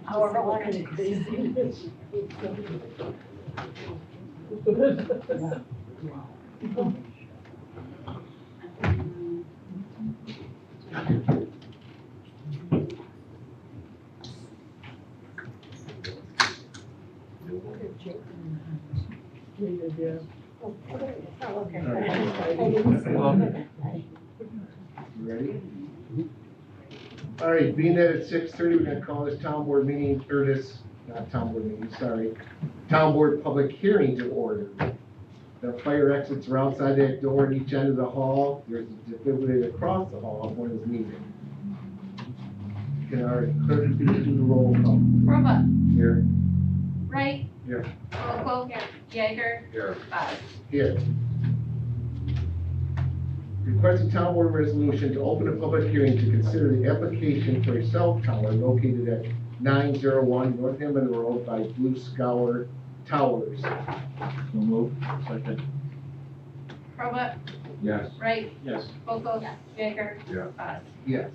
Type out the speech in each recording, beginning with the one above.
However, long as it's busy. Ready? All right, being that it's 6:30, we're gonna call this town board meeting, or this, not town board meeting, sorry, town board public hearing to order. The fire exits are outside that door at each end of the hall. There's a defibrillator across the hall when it's needed. Can our clerk please do the roll call? Brumbaugh. Here. Wright. Here. Vogel. Jaeger. Here. Bott. Here. Requested town board resolution to open a public hearing to consider the application for a cell tower located at 901 North Hammond Road by Blue Scour Towers. So moved. Second. Brumbaugh. Yes. Wright. Yes. Vogel. Jaeger. Yeah. Bott. Yes.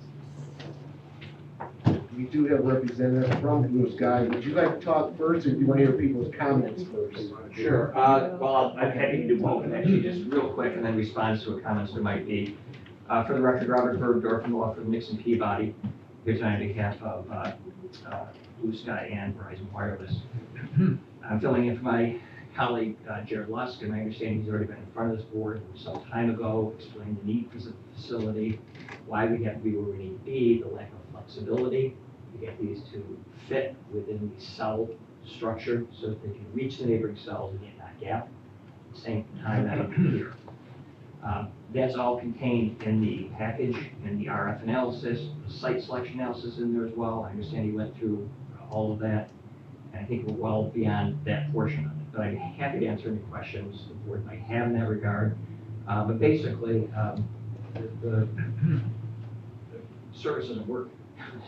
We do have a representative from Blue Sky. Would you like to talk first, or do you want to hear people's comments first? Sure, well, I'm happy to do both, actually, just real quick, and then respond to what comments there might be. For the record, Robert Bergdorf from the law firm Nixon Peabody, here tonight on behalf of Blue Sky and Verizon Wireless. I'm filling in for my colleague Jared Lusk, and I understand he's already been in front of this board some time ago, explained the need for the facility, why we have to be where we need to be, the lack of flexibility to get these to fit within the cell structure so that they can reach the neighboring cells and get that gap at the same time that up here. That's all contained in the package, in the RF analysis, the site selection analysis in there as well. I understand he went through all of that, and I think we're well beyond that portion of it. But I'd be happy to answer any questions the board might have in that regard. But basically, the service doesn't work.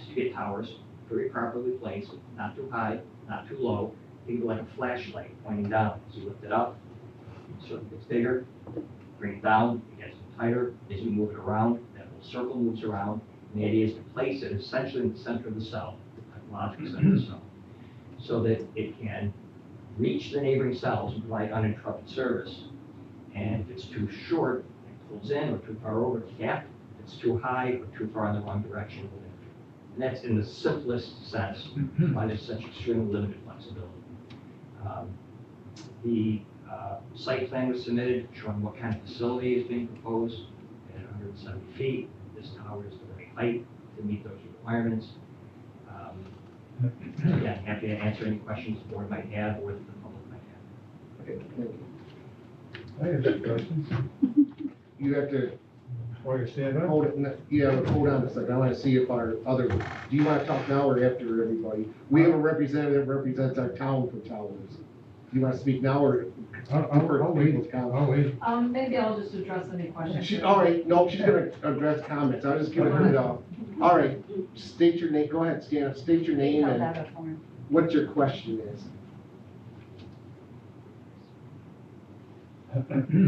You get towers very properly placed, not too high, not too low. Think of it like a flashlight pointing down. As you lift it up, it sort of gets bigger, bring it down, it gets tighter. As you move it around, that little circle moves around. And the idea is to place it essentially in the center of the cell, the logical center of the cell, so that it can reach the neighboring cells and provide uninterrupted service. And if it's too short, it pulls in, or too far over, it can't. If it's too high or too far in the wrong direction, it will interfere. And that's in the simplest sense, why there's such extremely limited flexibility. The site plan was submitted showing what kind of facility is being proposed at 170 feet. This tower is the right height to meet those requirements. Again, happy to answer any questions the board might have or that the public might have. Okay, thank you. I have some questions. You have to Before you stand up? hold it, yeah, hold on a second. I want to see if our other, do you want to talk now or after everybody? We have a representative that represents our town for towers. Do you want to speak now or? I'll wait. people's comments? I'll wait. Maybe I'll just address any questions. All right, no, she's gonna address comments. I was just giving her the, all right, state your name, go ahead, stand up, state your name and what your question is.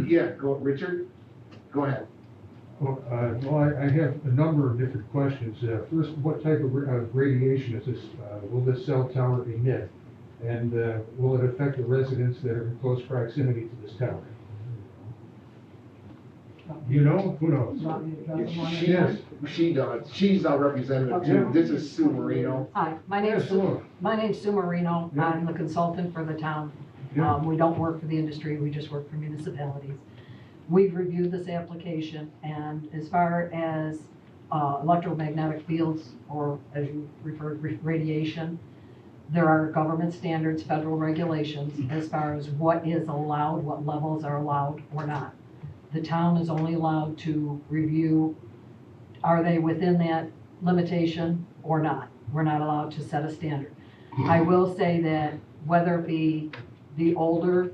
Yeah, go, Richard, go ahead. Well, I have a number of different questions. First, what type of radiation is this, will this cell tower emit? And will it affect the residents that are in close proximity to this tower? You know? Who knows? Yes. She does, she's our representative too. This is Sue Marino. Hi, my name's Yes, hello. Sue Marino. Yeah. I'm the consultant for the town. Yeah. We don't work for the industry, we just work for municipalities. We've reviewed this application, and as far as electromagnetic fields, or as you referred, radiation, there are government standards, federal regulations, as far as what is allowed, what levels are allowed or not. The town is only allowed to review, are they within that limitation or not? We're not allowed to set a standard. I will say that whether it be the older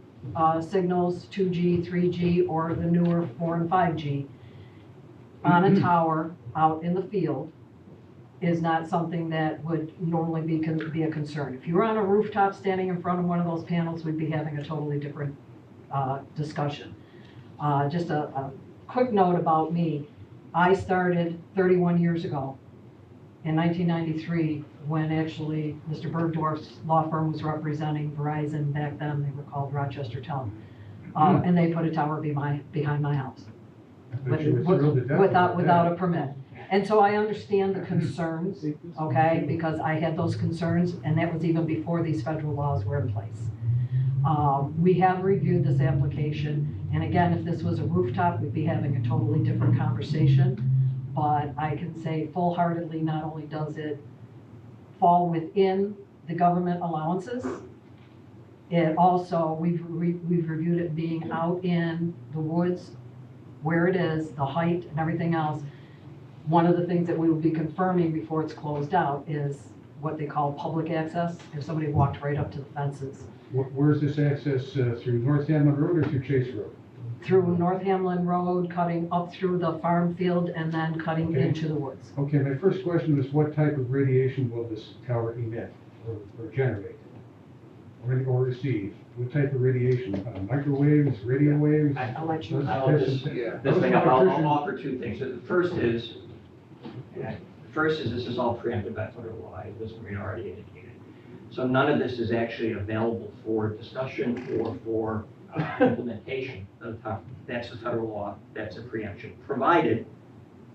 signals, 2G, 3G, or the newer 4 and 5G, on a tower out in the field is not something that would normally be a concern. If you were on a rooftop standing in front of one of those panels, we'd be having a totally different discussion. Just a quick note about me. I started 31 years ago in 1993, when actually Mr. Bergdorf's law firm was representing Verizon back then, they were called Rochester Telecom. And they put a tower behind my house. But you were thrilled to death about Without a that. permit. And so I understand the concerns, okay, because I had those concerns, and that was even before these federal laws were in place. We have reviewed this application, and again, if this was a rooftop, we'd be having a totally different conversation. But I can say full-heartedly, not only does it fall within the government allowances, it also, we've reviewed it being out in the woods, where it is, the height and everything else. One of the things that we will be confirming before it's closed out is what they call public access, if somebody walked right up to the fences. Where's this access, through North Hamlin Road or through Chase Road? Through North Hamlin Road, cutting up through the farm field, and then cutting Okay. into the woods. Okay, my first question was what type of radiation will this tower emit or generate? Or receive? What type of radiation? Microwaves, radio waves? I'll let you. I'll just, Yeah. this thing up, I'll offer two things. So the first is, this is all preempted by federal law, as Marina already indicated. So none of this is actually available for discussion or for implementation of the top. That's the federal law, that's a preemption, provided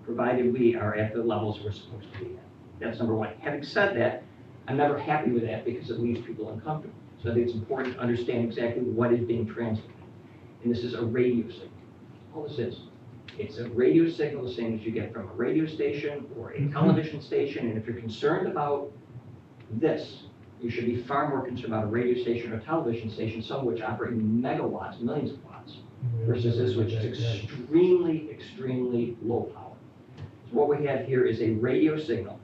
we are at the levels we're supposed to be at. That's number one. Having said that, I'm never happy with that because it leaves people uncomfortable. So I think it's important to understand exactly what is being transmitted. And this is a radio signal. All this is. It's a radio signal, the same as you get from a radio station or a television station. And if you're concerned about this, you should be far more concerned about a radio station or a television station, some of which operate in megawatts, millions of watts, versus this, which is extremely, extremely low power. So what we have here is a radio signal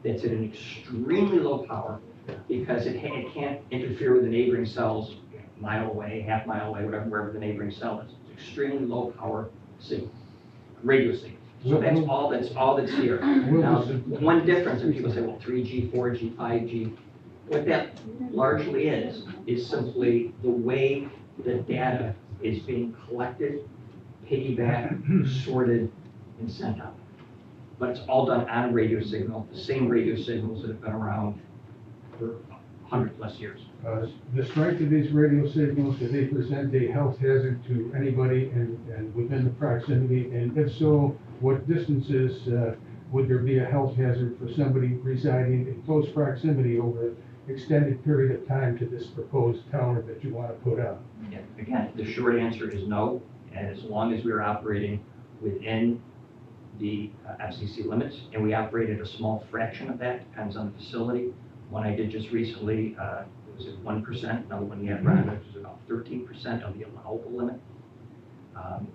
that's at an extremely low power because it can't interfere with the neighboring cells a mile away, half mile away, whatever, wherever the neighboring cell is. It's extremely low power signal, radio signal. So that's all that's here. Now, one difference, and people say, well, 3G, 4G, 5G, what that largely is simply the way the data is being collected, piggybacked, sorted, and sent out. But it's all done on a radio signal, the same radio signals that have been around for 100+ years. The strength of these radio signals, do they present a health hazard to anybody and within the proximity? And if so, what distances would there be a health hazard for somebody residing in close proximity over an extended period of time to this proposed tower that you want to put up? Yeah, again, the short answer is no, and as long as we're operating within the FCC limits, and we operate at a small fraction of that, depends on the facility. One I did just recently, it was at 1%, another one you had around, it was about 13% of the allowable limit.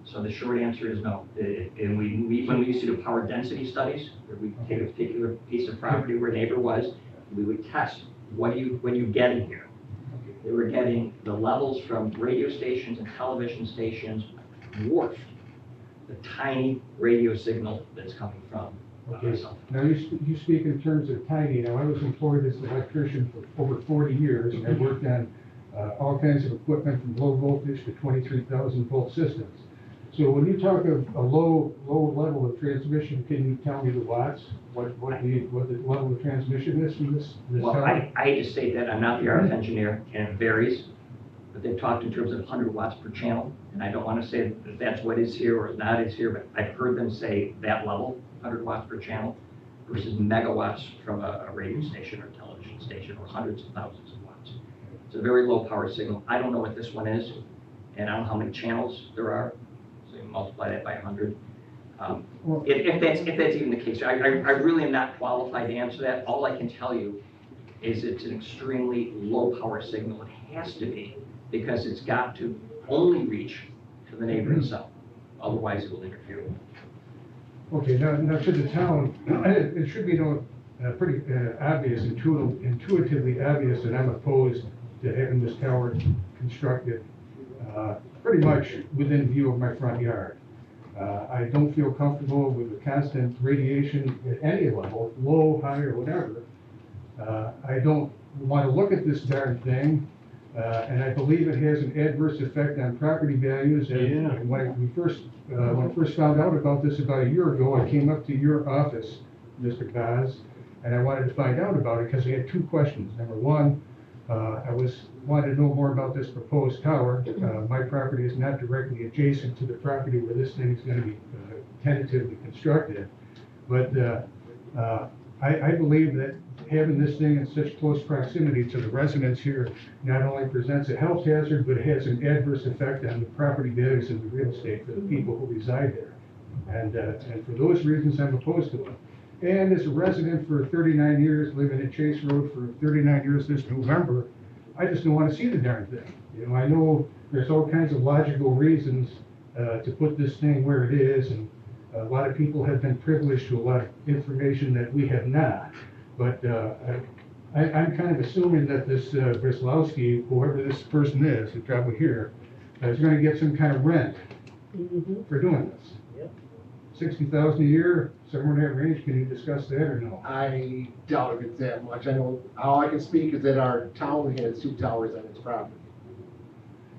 So the short answer is no. And when we used to do power density studies, where we take a particular piece of property where a neighbor was, we would test, what are you getting here? They were getting the levels from radio stations and television stations dwarfed the tiny radio signal that's coming from Okay. cell. Now, you speak in terms of tiny. Now, I was employed as an electrician for over 40 years, and I worked on all kinds of equipment from low voltage to 23,000 volt systems. So when you talk of a low level of transmission, can you tell me the watts? What the level of transmission is from this Well, tower? I hate to state that, I'm not the RF engineer, and it varies, but they've talked in terms of 100 watts per channel, and I don't want to say that that's what is here or not is here, but I've heard them say that level, 100 watts per channel, versus megawatts from a radio station or television station, or hundreds of thousands of watts. It's a very low power signal. I don't know what this one is, and I don't know how many channels there are, so you multiply that by 100. If that's even the case, I really am not qualified to answer that. All I can tell you is it's an extremely low power signal. It has to be, because it's got to only reach to the neighboring cell. Otherwise, it will interfere with it. Okay, now to the town, it should be pretty obvious, intuitively obvious that I'm opposed to having this tower constructed pretty much within view of my front yard. I don't feel comfortable with the constant radiation at any level, low, high, or whatever. I don't want to look at this darn thing, and I believe it has an adverse effect on property values. And when I first found out about this about a year ago, I came up to your office Mr. Gaz, and I wanted to find out about it because I had two questions. Number one, wanted to know more about this proposed tower. My property is not directly adjacent to the property where this thing is going to be tentatively constructed, but I believe that having this thing in such close proximity to the residents here not only presents a health hazard, but has an adverse effect on the property values and the real estate for the people who reside there. And for those reasons, I'm opposed to it. And as a resident for 39 years, living at Chase Road for 39 years this November, I just don't want to see the darn thing. You know, I know there's all kinds of logical reasons to put this thing where it is, and a lot of people have been privileged to a lot of information that we have not. But I'm kind of assuming that this Brislowski, whoever this person is, who's probably here, is going to get some kind of rent for doing this. Yep. $60,000 a year, somewhere in that range. Can you discuss that or no? I doubt if it's that much. I know, all I can speak is that our town has 2 towers on its property.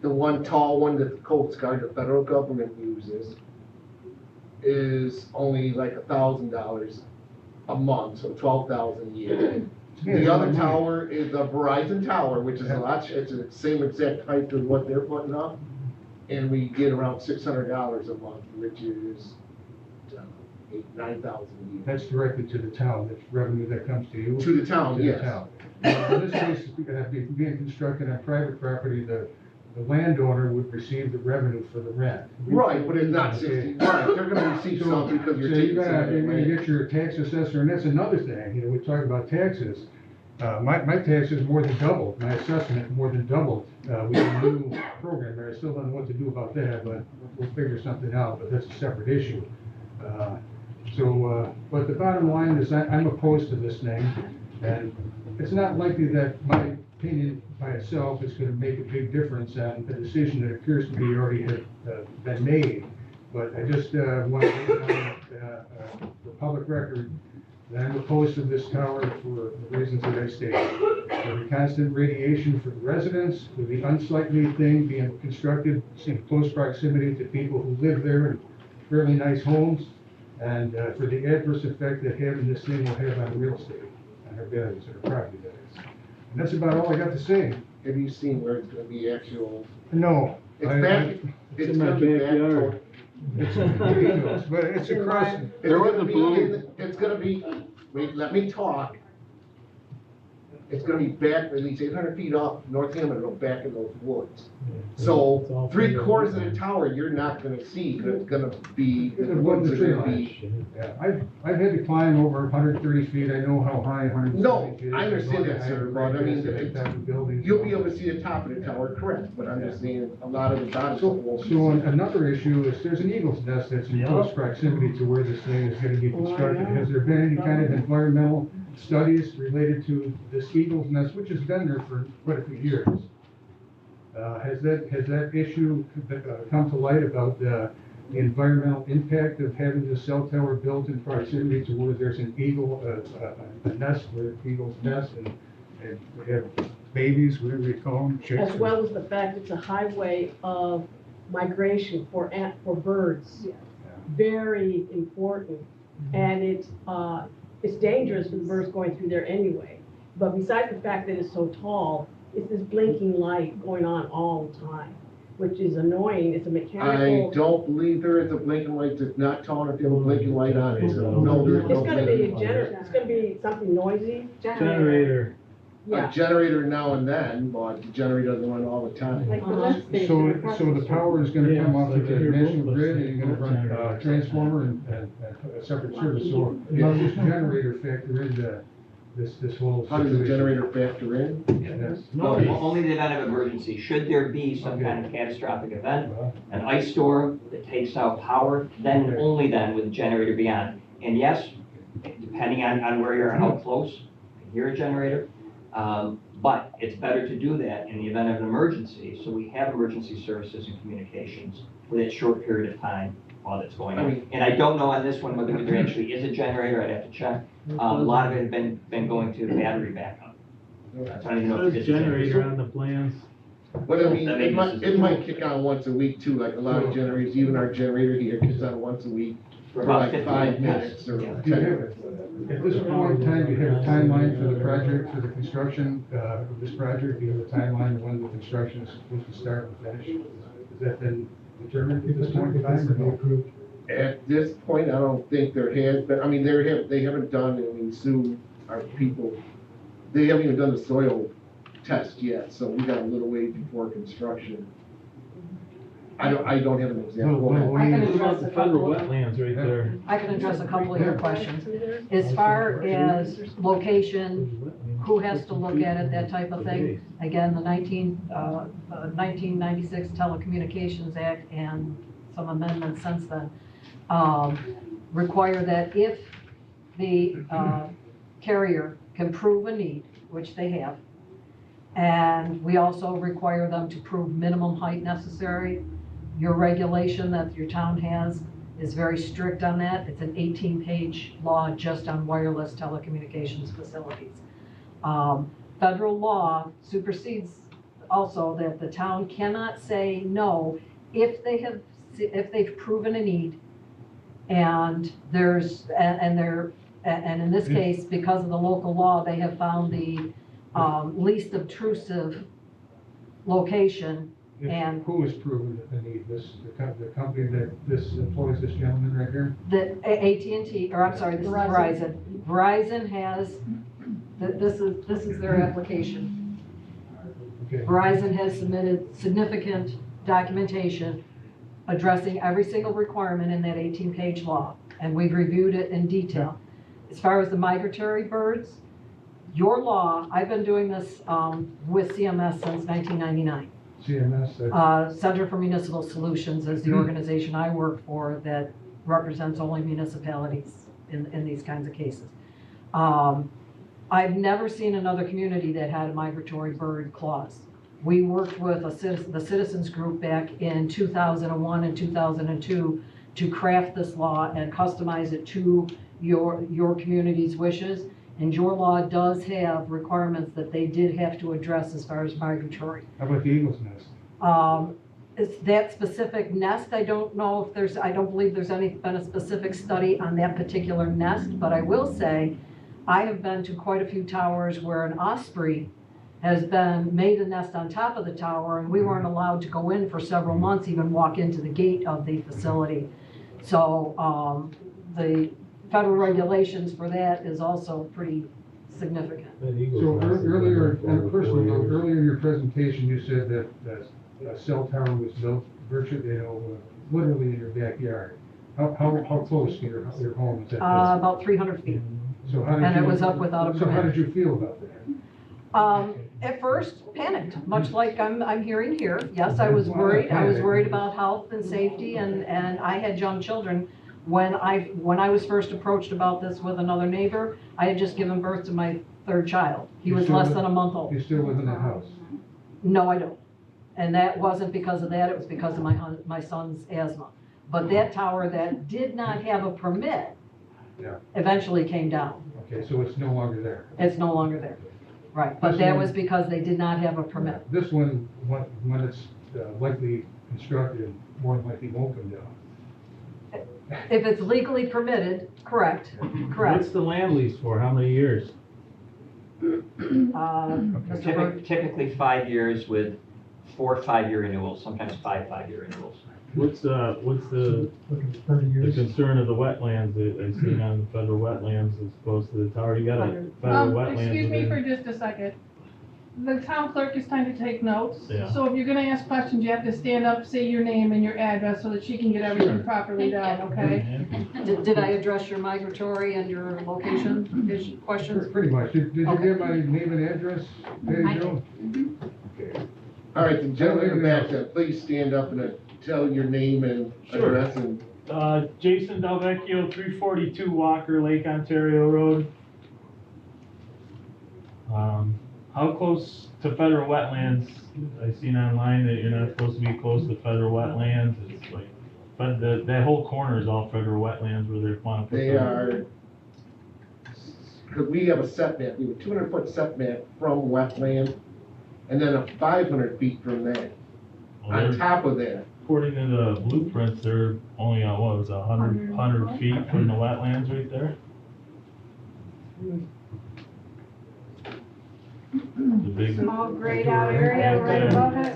The one tall one that the Coast Guard, the federal government uses, is only like $1,000 a month, so $12,000 a year. The other tower is a Verizon tower, which is a lot, it's the same exact height as what they're putting up. And we get around $600 a month, which is $8,000-9,000 a year. That's directly to the town, that's revenue that comes to you? To the town, To the yes. town. In this case, being constructed on private property, the landowner would receive the revenue for the rent. Right, but it's not 60, right, they're gonna receive something because you're So taking you're some of gonna their land. get your tax assessor, and that's another thing, you know, we talk about taxes. My taxes more than doubled, my assessment more than doubled, with the new program there. I still don't know what to do about that, but we'll figure something out, but that's a separate issue. But the bottom line is I'm opposed to this thing, and it's not likely that my opinion by itself is gonna make a big difference on the decision that appears to be already have been made. But I just want to lay down the public record that I'm opposed to this tower for the reasons that I stated. For the constant radiation for the residents, for the unsightly thing being constructed in close proximity to people who live there in fairly nice homes, and for the adverse effect that having this thing will have on real estate, on our values, on our property values. And that's about all I got to say. Have you seen where it's gonna be actual? No. It's I- back, it's in my gonna be back. backyard. It's ridiculous, but it's across, There was a balloon. It's gonna be, wait, let me talk. It's gonna be back at least 800 feet off Northampton, go back in those woods. It's So all 3/4 of the tower, you're not gonna see, 'cause it's gonna be, the Above woods the are tree gonna line. be. yeah, I've had to climb over 130 feet, I know how high 130 No, feet is. I understand that, sir, but I mean, That type of building. You'll be able to see the top of the tower, correct, but I'm just saying, a lot of the bottom stuff won't be. So another issue is there's an eagle's nest that's in Yeah. close proximity to where this thing is gonna be constructed. Has there been any kind of environmental studies related to this eagle's nest, which has been there for quite a few years? Has that issue come to light about the environmental impact of having the cell tower built in proximity to where there's an eagle, a nest, where eagles nest, and they have babies, whatever you call them, chicks? As well as the fact it's a highway of migration for birds. Very important. And it's dangerous for the birds going through there anyway. But besides the fact that it's so tall, it's this blinking light going on all the time, which is annoying. It's a I mechanical. don't believe there is a blinking light, that's not tall enough to have a blinking light on it, so no, there's no It's gonna be blinking light. it's gonna be something noisy. Generator. A Yeah. generator now and then, but the generator doesn't run all the time. Like the Uh-huh. lift station across So the power is gonna Yeah, come off like of the your national boat grid, and lift you're gonna run generator. a transformer and a separate service, so how does this generator factor into this whole How does the situation? generator factor in? Yes. No, only the event of emergency. Should there be some kind of catastrophic event, an ice storm that takes out power, then and only then would the generator be on. And yes, depending on where you're, how close, you can hear a generator. But it's better to do that in the event of an emergency, so we have emergency services and communications for that short period of time while that's going on. And I don't know on this one whether there actually is a generator, I'd have to check. A lot of it had been going to battery backup. So I don't even know if Says it's a generator on the plans. But I mean, That it makes might kick on once a week too, like a lot of generators, even our generator here kicks on once a week. For for about like 15 5 minutes or Yeah. Do you 10 have, minutes. at this point in time, do you have a timeline for the project, for the construction, of this project? Do you have a timeline of when the construction is supposed to start and finish? Has that been determined at this point in time or no? At this point, I don't think there has been, I mean, they haven't done, I mean, Sue, our people, they haven't even done the soil test yet, so we got a little ways before construction. I don't have an example. No, I can What address about a the federal couple of, wetlands right there? I can address a couple of your questions. As far as location, who has to look at it, that type of thing. Again, the 1996 Telecommunications Act and some amendments since then require that if the carrier can prove a need, which they have, and we also require them to prove minimum height necessary. Your regulation that your town has is very strict on that. It's an 18-page law just on wireless telecommunications facilities. Federal law supersedes also that the town cannot say no if they've proven a need and and in this case, because of the local law, they have found the least obtrusive location. And- Who has proven the need? The company that this employs this gentleman right here? The AT&T, or I'm sorry, this is Verizon. Verizon has, this is their application. Okay. Verizon has submitted significant documentation addressing every single requirement in that 18-page law, and we've reviewed it in detail. As far as the migratory birds, your law, I've been doing this with CMS since 1999. CMS, Center for Municipal Solutions is the organization I work for that represents only municipalities in these kinds of cases. I've never seen another community that had a migratory bird clause. We worked with the citizens group back in 2001 and 2002 to craft this law and customize it to your community's wishes. And your law does have requirements that they did have to address as far as migratory. how about the eagle's nest? It's that specific nest, I don't know if I don't believe there's been a specific study on that particular nest, but I will say, I have been to quite a few towers where an osprey has made a nest on top of the tower, and we weren't allowed to go in for several months, even walk into the gate of the facility. So, the federal regulations for that is also pretty significant. So earlier, on a personal note, earlier in your presentation, you said that a cell tower was built virtually, literally in your backyard. How close to your home is that? About 300 feet. So how did and it you- was up without a So how permit. did you feel about that? At first, panicked, much like I'm hearing here. Yes, I was worried. I was worried about health and safety, and I had young children. When I was first approached about this with another neighbor, I had just given birth to my third child. He was less than a month old. You still live in that house? No, I don't. And that wasn't because of that, it was because of my son's asthma. But that tower that did not have a permit Yeah. eventually came down. Okay, so it's no longer there. It's no longer there. Right, but that was because they did not have a permit. This one, when it's likely constructed, more than likely won't come down. If it's legally permitted, correct. What's the land lease for? How many years? Mr. Burke, Typically 5 years with 4 5-year renewals, sometimes 5 5-year renewals. What's the concern of the wetlands that I've seen on the federal wetlands as opposed to the tower? You got a federal wetlands. Excuse me for within- just a second. The town clerk is trying to take notes. Yeah. So if you're gonna ask questions, you have to stand up, say your name and your address so that she can get everything properly down, okay? did I address your migratory and your location questions? Pretty much. Did you Okay. get my name and address, Patty Jo? Okay. All right, the gentleman in the back, then, please stand up and tell your name and Sure. address and Jason Delvecchio, 342 Walker Lake, Ontario Road. How close to federal wetlands? I've seen online that you're not supposed to be close to federal wetlands. It's like, but that whole corner is all federal wetlands where they want to put. they the- are, because we have a setback, we have a 200-foot setback from wetland, and then a 500 feet from that. Well, On they're- top of that, according to the blueprints, they're only on, what was it, 100 feet from the wetlands right there? The big. Small grayed out area right above it. I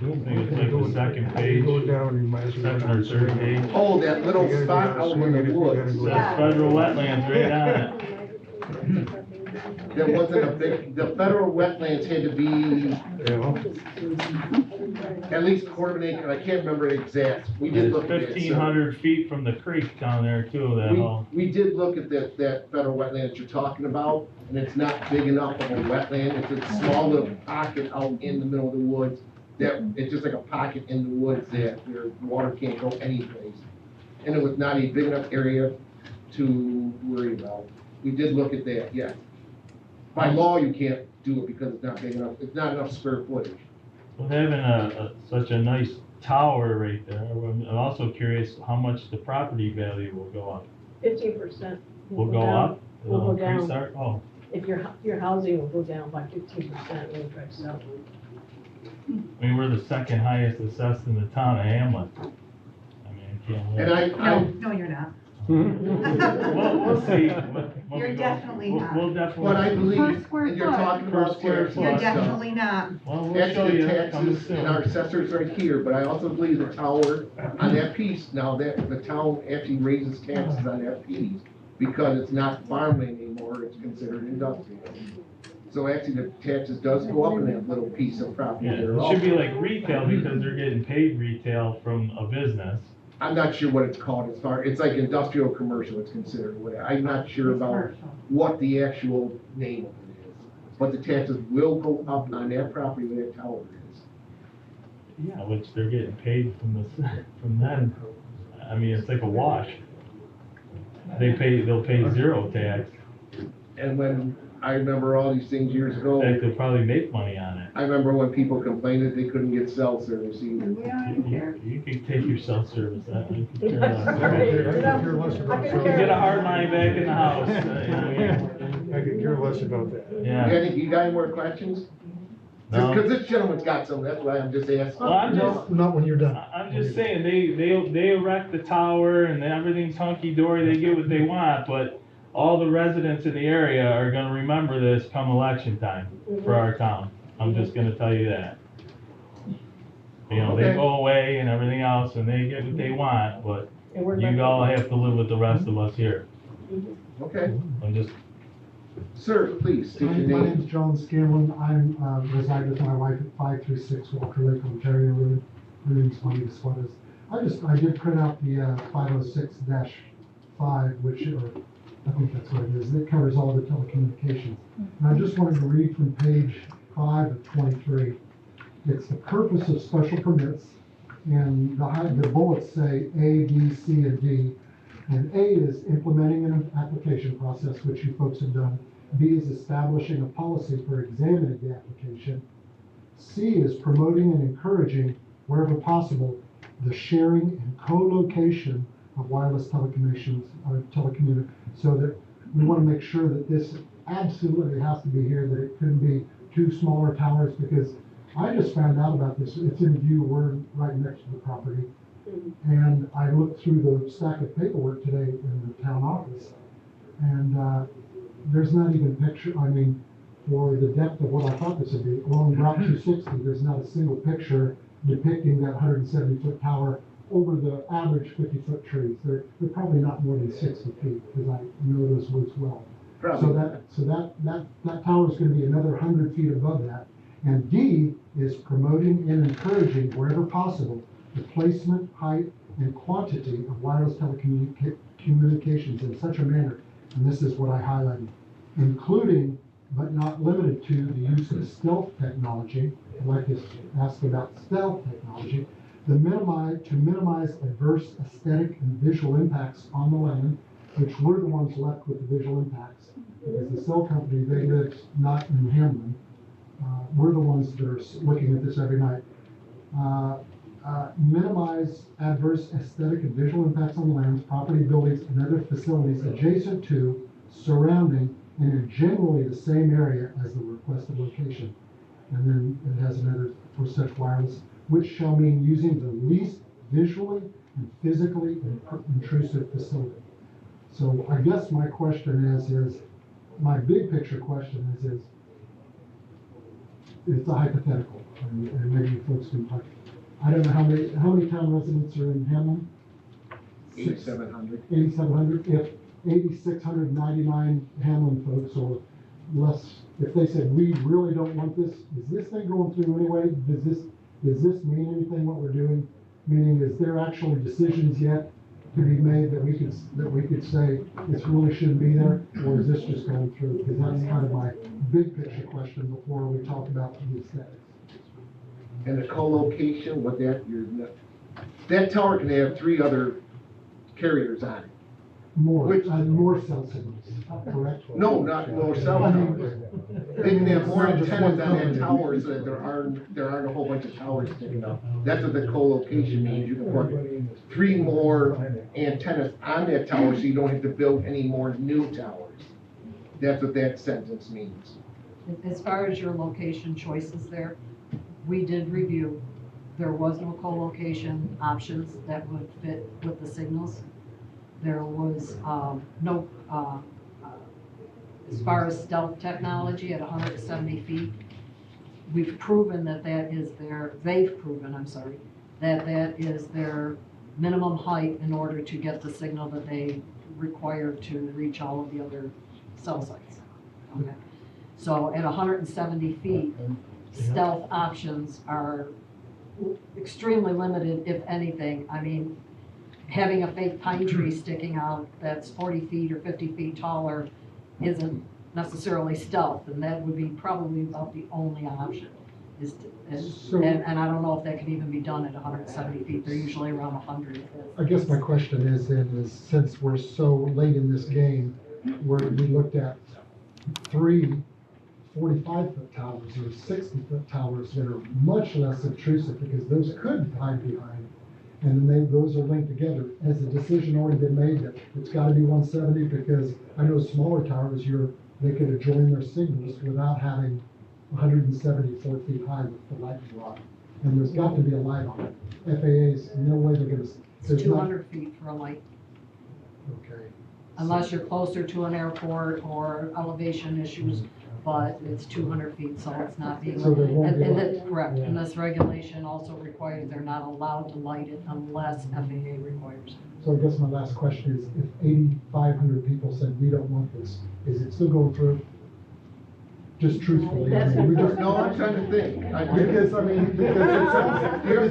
think it's like the second page, second or third page. Oh, that little spot out in the woods. Says federal wetlands right on it. That wasn't a big, the federal wetlands had to be at least quarter of an acre, I can't remember the exact. We did It's look at that. 1,500 feet from the creek down there too, that whole. We did look at that federal wetland that you're talking about, and it's not big enough of a wetland. It's a small little pocket out in the middle of the woods. That, it's just like a pocket in the woods that where water can't go anyplace. And it was not a big enough area to worry about. We did look at that, yes. By law, you can't do it because it's not big enough, it's not enough square footage. With having such a nice tower right there, I'm also curious how much the property value will go up. 15%. Will go up? Will go Increase down. our- Oh, If your housing will go down by 15% when you try to sell it. I mean, we're the second highest assessed in the town of Hamlet. I mean, I can't. And No, you're not. We'll see. You're definitely not. We'll definitely. But I believe, Per square and you're foot. talking Per about square taxes foot. You're and stuff. definitely not. Well, we'll show Actually, you the coming taxes soon. and our assessors right here, but I also believe the tower on that piece, now that the town actually raises taxes on that piece because it's not farmland anymore, it's considered industrial. So actually, the taxes does go up in that little piece of property Yeah, there it should be also. like retail because they're getting paid retail from a business. I'm not sure what it's called as far, it's like industrial commercial, it's considered, I'm not sure about what the actual name of it is. But the taxes will go up on that property where that tower is. Yeah, which they're getting paid from them. I mean, it's like a wash. They'll pay zero tax. And when, I remember all these things years ago, In fact, they'll probably make money on it. I remember when people complained that they couldn't get cell service either. We don't even care. You can take your self-service, I could care That's less. right. I could care less about I could You care get a less. hard line back in the house. You know? I could care less about that. Yeah. You got any more questions? No. Because this gentleman's got some, that's why I'm just asking. Well, I'm just, Not when you're done. I'm just saying, they erect the tower and everything's hunky-dory, they get what they want, but all the residents in the area are gonna remember this come election time for our town. I'm just gonna tell you that. You know, they Okay. go away and everything else and they get what they want, but And we're you not- all have to live with the rest of us here. Okay, I'm just, sir, please, state your My name. name's John Scanlon. I'm reside with my wife at 536 Walker Lake, Ontario Road. Her name's Juanita Suarez. I did print out the 506-5, which, or I think that's what it is. It covers all the telecommunications. And I just wanted to read from page 5 of 23. It's the purpose of special permits, and the bullets say A, B, C, and D. And A is implementing an application process, which you folks have done. B is establishing a policy for examining the application. C is promoting and encouraging, wherever possible, the sharing and co-location of wireless telecommunications, so that we want to make sure that this absolutely has to be here, that it couldn't be two smaller towers, because I just found out about this. It's in view, we're right next to the property. And I looked through the stack of paperwork today in the town office, and there's not even picture, for the depth of what I thought this would be, along Route 260, there's not a single picture depicting that 170-foot tower over the average 50-foot trees. They're probably not more than 60 feet, because I know those woods well. So that tower is gonna be another 100 feet above that. And D is promoting and encouraging, wherever possible, the placement, height, and quantity of wireless telecommunications in such a manner, and this is what I highlighted, including but not limited to the use of stealth technology. I'd like to ask about stealth technology, to minimize adverse aesthetic and visual impacts on the land, which we're the ones left with the visual impacts, because the cell company, they live not in Hamlin. We're the ones that are looking at this every night. Minimize adverse aesthetic and visual impacts on the lands, property, buildings, and other facilities adjacent to, surrounding, and in generally the same area as the requested location. and then it has another for such wireless, which shall mean using the least visually and physically intrusive facility. So I guess my question is my big picture question is it's a hypothetical, and maybe folks can talk. I don't know how many town residents are in Hamlin? 8,700. 8,700. If 8,699 Hamlin folks or less, if they said, we really don't want this, is this thing going through anyway? Does this mean anything what we're doing? Meaning, is there actually decisions yet to be made that we could say this really shouldn't be there, or is this just going through? Because that's kind of my big picture question before we talk about the aesthetics. And the co-location, that tower can have 3 other carriers on it. More cell signals, correct? No, not more cell towers. They can have more antennas on that tower so that there aren't a whole bunch of towers sticking up. That's what the co-location means. You can put 3 more antennas on that tower so you don't have to build any more new towers. That's what that sentence means. As far as your location choices there, we did review. There was no co-location options that would fit with the signals. There was no, as far as stealth technology at 170 feet, we've proven that they've proven, that is their minimum height in order to get the signal that they require to reach all of the other cell sites. Okay. So at 170 feet, stealth options are extremely limited, if anything. I mean, having a fake pine tree sticking out that's 40 feet or 50 feet taller isn't necessarily stealth, and that would be probably about the only option. And I don't know if that can even be done at 170 feet. They're usually around 100. I guess my question is since we're so late in this game, where we looked at 3 45-foot towers or 60-foot towers that are much less intrusive, because those could hide behind. And then those are linked together. Has a decision already been made that it's gotta be 170? Because I know smaller towers, they could adjoin their signals without having 174 feet high with the light rod. And there's got to be a light on it. FAA's, no way they're gonna. It's 200 feet for a light, Okay. unless you're closer to an airport or elevation issues, but it's 200 feet, so it's not being. So there won't be And light. that's correct, and this regulation also requires they're not allowed to light it unless FAA requires it. So I guess my last question is, if 8,500 people said, we don't want this, is it still going through? Just truthfully. I mean, we just- No, I'm trying to think. Because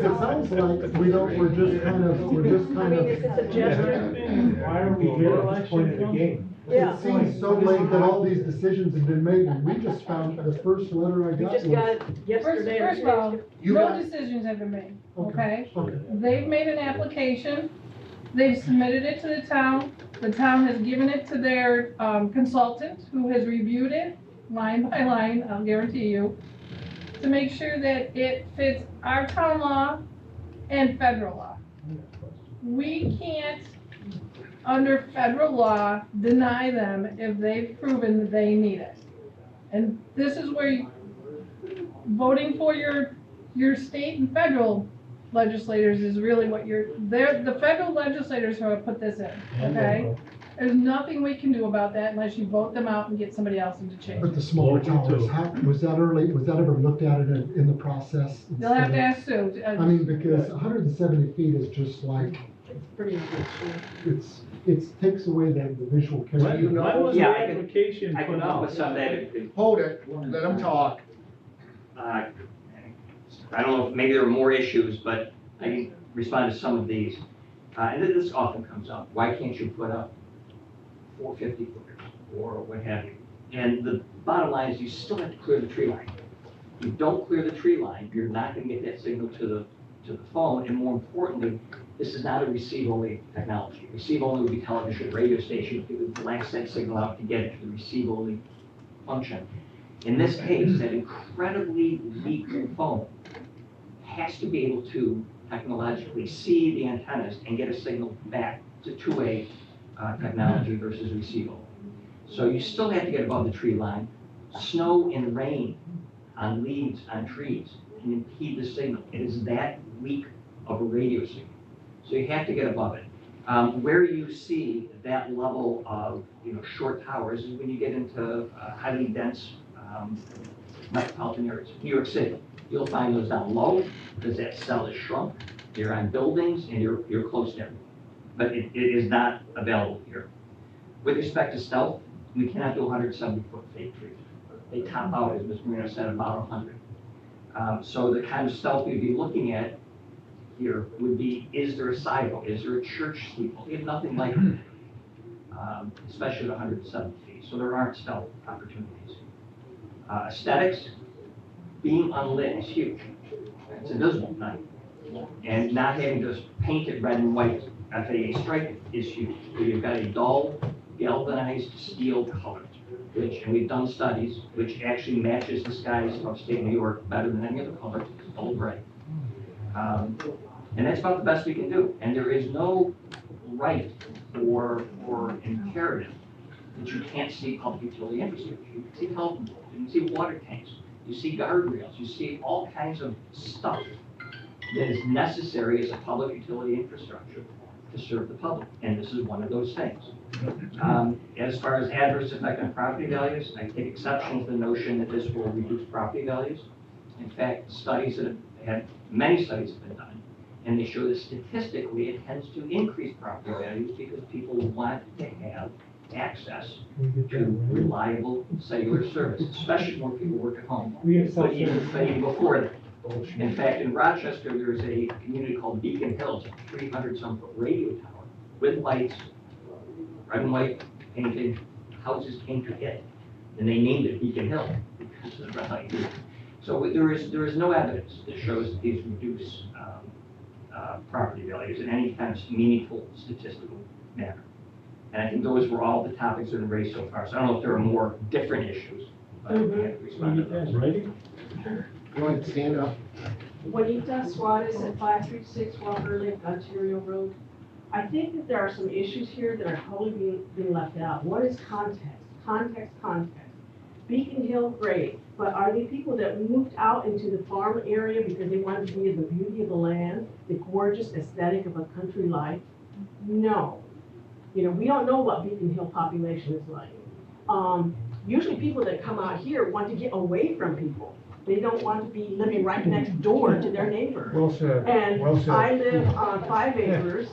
it sounds like we're just kind of. I mean, is this a gesture? Why are we here at this point of the game? Yeah. It seems so late that all these decisions have been made, and we just found, the first letter I We got just was. got it yesterday. or First of all, You no got- decisions have been made, okay? Okay. They've made an application, they've submitted it to the town has given it to their consultant, who has reviewed it line by line, I'll guarantee you, to make sure that it fits our town law and federal law. We can't, under federal law, deny them if they've proven that they need it. And this is where voting for your state and federal legislators is really what the federal legislators who have put this in, okay? There's nothing we can do about that unless you vote them out and get somebody else in to change. But the smaller Local towers, too. was that ever looked at in the process? They'll have to ask Sue. I mean, because 170 feet is just like, It's pretty good. it takes away the visual Well, character. you know- When was the Yeah, I can- application I can put come up out? with something that could, Hold it, let them talk. I don't know if maybe there are more issues, but I can respond to some of these. And this often comes up. Why can't you put up 450 footers or what have you? And the bottom line is you still have to clear the tree line. If you don't clear the tree line, you're not going to get that signal to the phone. And more importantly, this is not a receive-only technology. Receive-only would be television, radio station. It would blast that signal out to get it to the receive-only function. In this case, that incredibly weak phone has to be able to technologically see the antennas and get a signal back to two-way technology versus receive-only. So you still have to get above the tree line. Snow and rain on leaves, on trees, can impede the signal. It is that weak of a radio signal. So you have to get above it. Where you see that level of, short towers is when you get into highly dense metropolitan areas. New York City, you'll find those down low because that cell is shrunk. You're on buildings and you're close to everything. But it is not available here. With respect to stealth, we cannot do 170-foot fake trees. They top out, as Ms. Marino said, about 100. So the kind of stealth we'd be looking at here would be, is there a sidewalk? Is there a church steeple? We have nothing like that, especially at 170 feet. So there aren't stealth opportunities. Aesthetics, being unlit is huge. It's invisible at night. And not having to paint it red and white FAA stripe is huge. So you've got a dull, galvanized steel color, which, and we've done studies, which actually matches the skies of upstate New York better than any other color, dull gray. And that's about the best we can do. And there is no right or imperative that you can't see public utility infrastructure. You can see telephone poles, you can see water tanks, you see guardrails, you see all kinds of stuff that is necessary as a public utility infrastructure to serve the public. And this is one of those things. As far as adverse effect on property values, I take exception to the notion that this will reduce property values. In fact, many studies have been done, and they show that statistically it tends to increase property values because people want to have access to reliable cellular service, especially when people work at home, but even before that. In fact, in Rochester, there's a community called Beacon Hills, a 300-some-foot radio tower with lights, red and white painted. Houses came to it, and they named it Beacon Hill because of the red light. So there is no evidence that shows that these reduce property values in any kind of meaningful statistical manner. And I think those were all the topics that have been raised so far. So I don't know if there are more different issues, but I have to respond to those. Ready? Go ahead, stand up. Juanita Suarez at 536 Walker Lake, Ontario Road. I think that there are some issues here that are totally being left out. One is context, context. Beacon Hill, great, but are they people that moved out into the farm area because they wanted to be in the beauty of the land, the gorgeous aesthetic of a country life? No. We don't know what Beacon Hill population is like. Usually people that come out here want to get away from people. They don't want to be living right next door to their neighbor. Well said. And Well said. I live on 5 acres,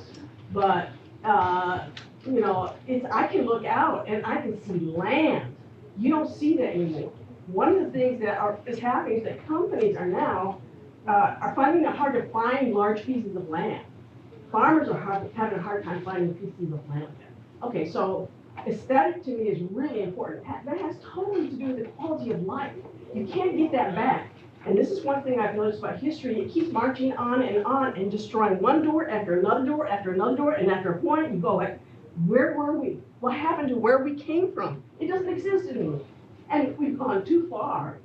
but, I can look out and I can see land. You don't see that anymore. One of the things that is happening is that companies are now, are finding it hard to find large pieces of land. Farmers are having a hard time finding pieces of land. Okay, so aesthetic to me is really important. That has totally to do with the quality of life. You can't get that back. And this is one thing I've noticed about history. It keeps marching on and destroying one door after another door after another door. And after a point, you go like, where were we? What happened to where we came from? It doesn't exist anymore. And we've gone too far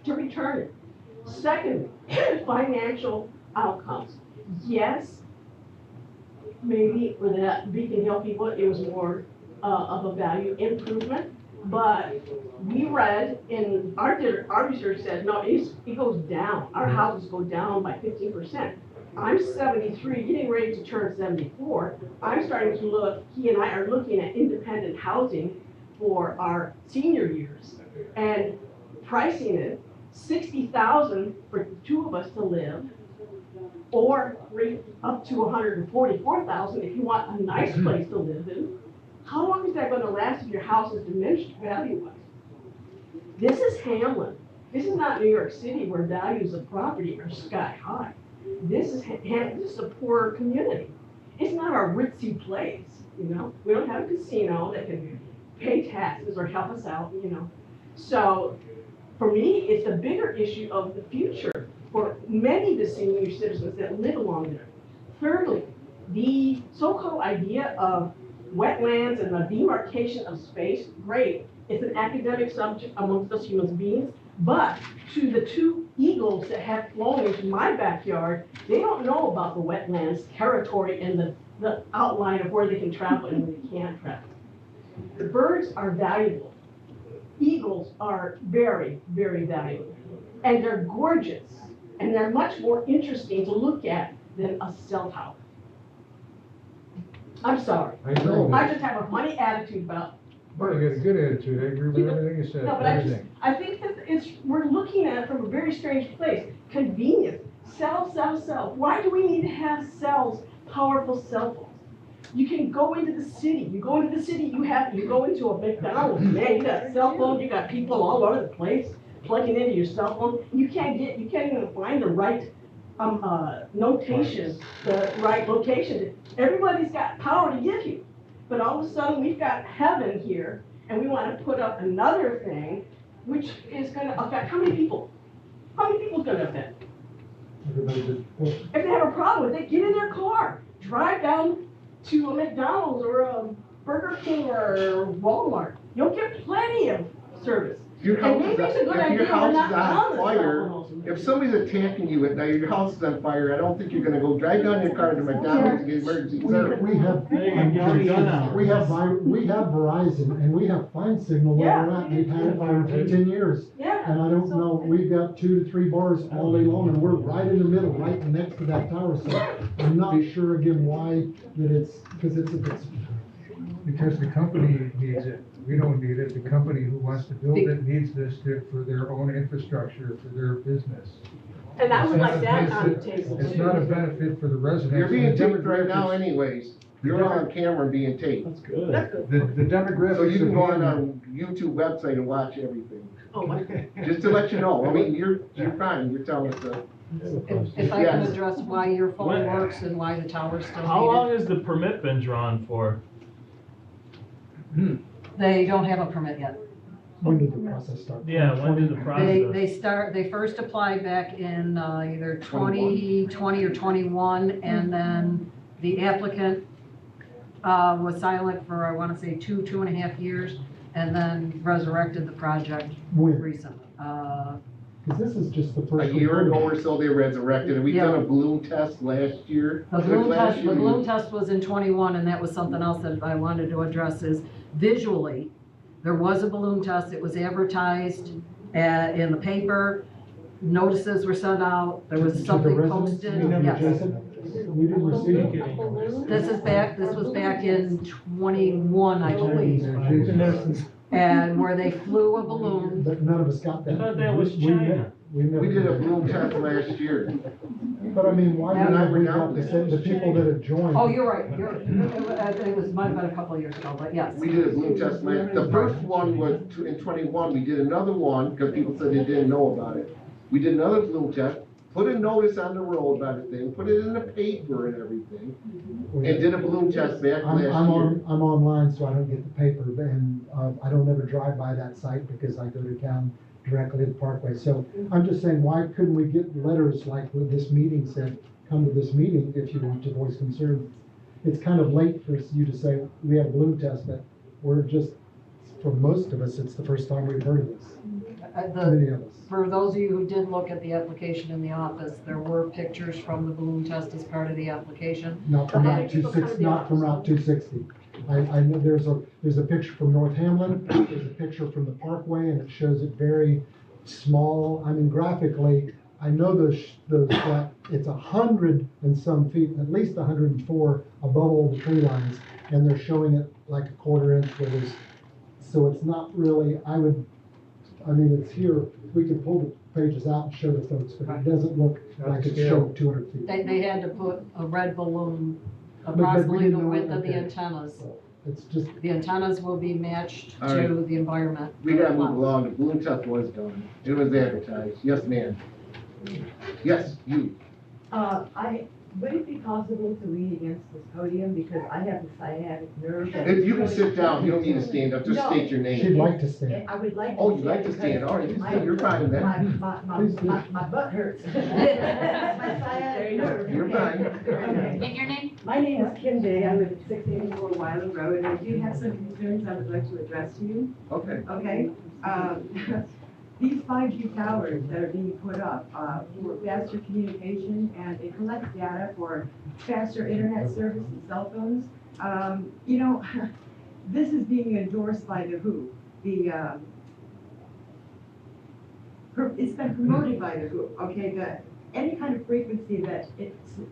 to return it. Second, financial outcomes. Yes, maybe for the Beacon Hill people, it was more of a value improvement. But we read in our research said, no, it goes down. Our houses go down by 15%. I'm 73, getting ready to turn 74. I'm starting to look, he and I are looking at independent housing for our senior years and pricing it $60,000 for the two of us to live, or up to $144,000 if you want a nice place to live in. How long is that going to last if your house is diminished value-wise? This is Hamlin. This is not New York City where values of property are sky high. This is a poorer community. It's not our ritzy place, We don't have a casino that can pay taxes or help us out, So for me, it's a bigger issue of the future for many of the senior citizens that live along there. Thirdly, the so-called idea of wetlands and the demarcation of space, great. It's an academic subject amongst us human beings, but to the two eagles that have flown into my backyard, they don't know about the wetlands territory and the outline of where they can travel and where they can't travel. The birds are valuable. eagles are very, very valuable. And they're gorgeous, and they're much more interesting to look at than a cell tower. I'm sorry. I know. I just have a funny attitude about Well, you got a good attitude, I agree with everything you said, No, but everything. I think that we're looking at it from a very strange place. Convenience, sell. Why do we need to have cells, powerful cell phones? You can go into the city, you go into a McDonald's, man, you got a cell phone, you got people all over the place plugging into your cell phone. You can't even find the right, notation, the right location. Everybody's got power to give you. But all of a sudden, we've got heaven here, and we want to put up another thing, which is gonna affect, how many people? How many people is gonna affect? Everybody did, well, If they have a problem with it, get in their car, drive down to a McDonald's or a Burger King or Walmart. You'll get plenty of service. If your And house is maybe it's a good if idea your we're house not is on on the cell fire, phone also. if somebody's attacking you at night, your house is on fire, I don't think you're gonna go drive down your car to McDonald's to get emergency service. we have. Hey, you already got out. We have Verizon, and we have fine signal where we're at, we've had it for 10 years. Yeah. And I don't know, we've got 2 to 3 bars all day long, and we're right in the middle, right next to that tower, so I'm not sure again why that it's, because it's. Because the company needs it, we don't need it, the company who wants to build it needs this for their own infrastructure, for their business. And I would It's not like a that on the benefit- table It's not a too. benefit for the residents. You're being The taped right now demographics- anyways. You're on camera being taped. That's good. That's good. The demographics. So you can of go on Hammond- our YouTube website and watch everything. Oh, my God. Just to let you know, I mean, you're fine, you're telling us that. If I can Yes. address why your phone When- works and why the tower's still How long needed. has the permit been drawn for? They don't have a permit yet. When did the process start? Yeah, when did the process? They first applied back in either 2020 or 21, and then the applicant was silent for, I want to say, 2.5 years, and then resurrected the project When? recently. Because this is just the A first. year we've ago heard or so, they resurrected it. We Yeah. done a balloon test last year. The Was it balloon last test, year? the balloon test was in 21, and that was something else that I wanted to address is visually, there was a balloon test, it was advertised in the paper, notices were sent out, there to was the something residents, posted, you never, yes. Jason? We didn't receive it. This was back in 21, I believe, and where they flew a balloon. But none of us got that. I thought that was We China. never- We never. We did a balloon test last year. But I mean, why You and I didn't were we down got the there. the people that have joined? Oh, you're right, it was, might have been a couple of years ago, but yes. We did a balloon test the first one was in 21, we did another one, because people said they didn't know about it. We did another balloon test, put a notice on the road about the thing, put it in the paper and everything, and did a balloon test back last year. I'm online, so I don't get the paper, and I don't ever drive by that site because I go to town directly to the Parkway. So I'm just saying, why couldn't we get letters like what this meeting said, come to this meeting if you want to voice concern? It's kind of late for you to say, we have a balloon test, but we're just, for most of us, it's the first time we've heard of this, many of us. For those of you who did look at the application in the office, there were pictures from the balloon test as part of the application. Not from How Route many people 260, come to the not from Route office? 260. I know there's a picture from North Hamlin, there's a picture from the Parkway, and it shows it very small. I mean, graphically, I know that it's 100 and some feet, at least 104 above all the tree lines, and they're showing it like a 1/4 inch where there's, so it's not really, it's here, we can pull the pages out and show the folks, but it doesn't look like it's showing 200 feet. They had to put a red balloon But we approximately the didn't know width it, of the okay. antennas. So It's just, The antennas will be matched All to right. the environment. We gotta move along, the balloon test was done, it was advertised, yes, ma'am. Yes, you. Would it be possible to lean against this podium because I have a sciatic nerve? that If is you can really sit down, you don't need to stand up, just No. state your she'd name. like to stand. I would like to. Oh, you'd like to stand, all right, you stand, you're fine with that. My butt hurts. My sciatic nerve. You're fine. Okay. And your name? My name is Kim Day. I live at 684 Wiley Road, and I do have some concerns I would like to address to you. Okay. Okay? These 5G towers that are being put up for faster communication, and they collect data for faster internet service and cell phones. This is being endorsed by the WHO, the it's been promoted by the WHO, okay, that any kind of frequency that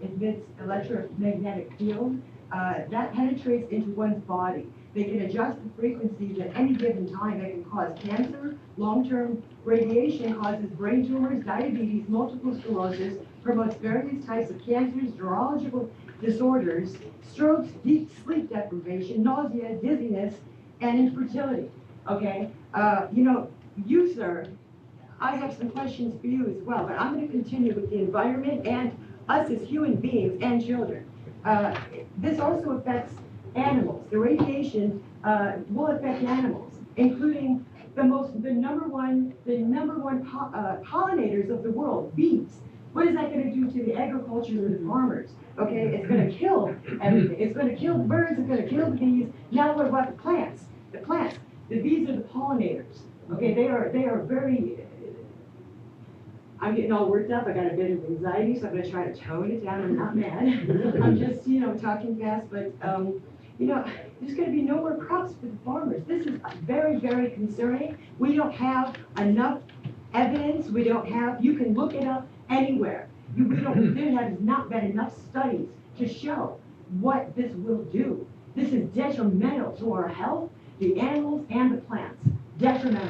emits electromagnetic field, that penetrates into one's body. They can adjust the frequencies at any given time. They can cause cancer. Long-term radiation causes brain tumors, diabetes, multiple sclerosis, promotes various types of cancers, neurological disorders, strokes, deep sleep deprivation, nausea, dizziness, and infertility. Okay? You, sir, I have some questions for you as well, but I'm going to continue with the environment and us as human beings and children. This also affects animals. The radiation will affect animals, including the number one pollinators of the world, bees. What is that going to do to the agriculture of the farmers? Okay, it's going to kill everything. It's going to kill the birds. It's going to kill the bees. Now what about the plants? The plants. The bees are the pollinators. Okay, they are very. I'm getting all worked up. I got a bit of anxiety, so I'm going to try to tone it down. I'm not mad. I'm just, talking fast, but, there's going to be no more crops for the farmers. This is very, very concerning. We don't have enough evidence. You can look it up anywhere. There has not been enough studies to show what this will do. This is detrimental to our health, the animals, and the plants. Detrimental.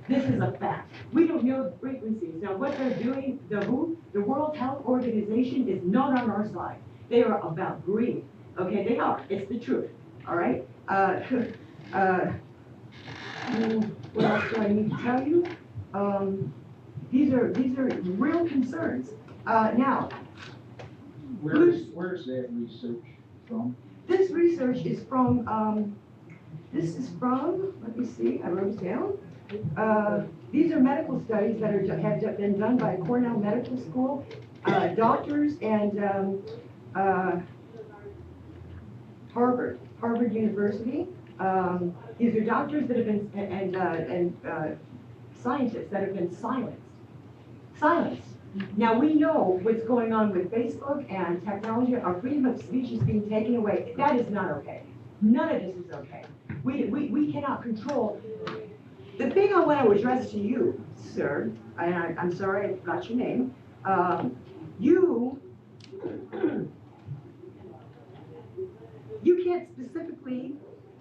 This is a fact. We don't know the frequencies. Now, what they're doing, the WHO, the World Health Organization, is not on our side. They are about greed. Okay, they are. It's the truth. All right? What else do I need to tell you? These are real concerns. Now, Where's that research from? this research is from, let me see, I wrote it down. These are medical studies that have been done by Cornell Medical School, doctors, and Harvard University. These are doctors that have been, and scientists that have been silenced. Now, we know what's going on with Facebook and technology. Our freedom of speech is being taken away. That is not okay. None of this is okay. We cannot control. The thing I want to address to you, sir, and I'm sorry I forgot your name, you can't specifically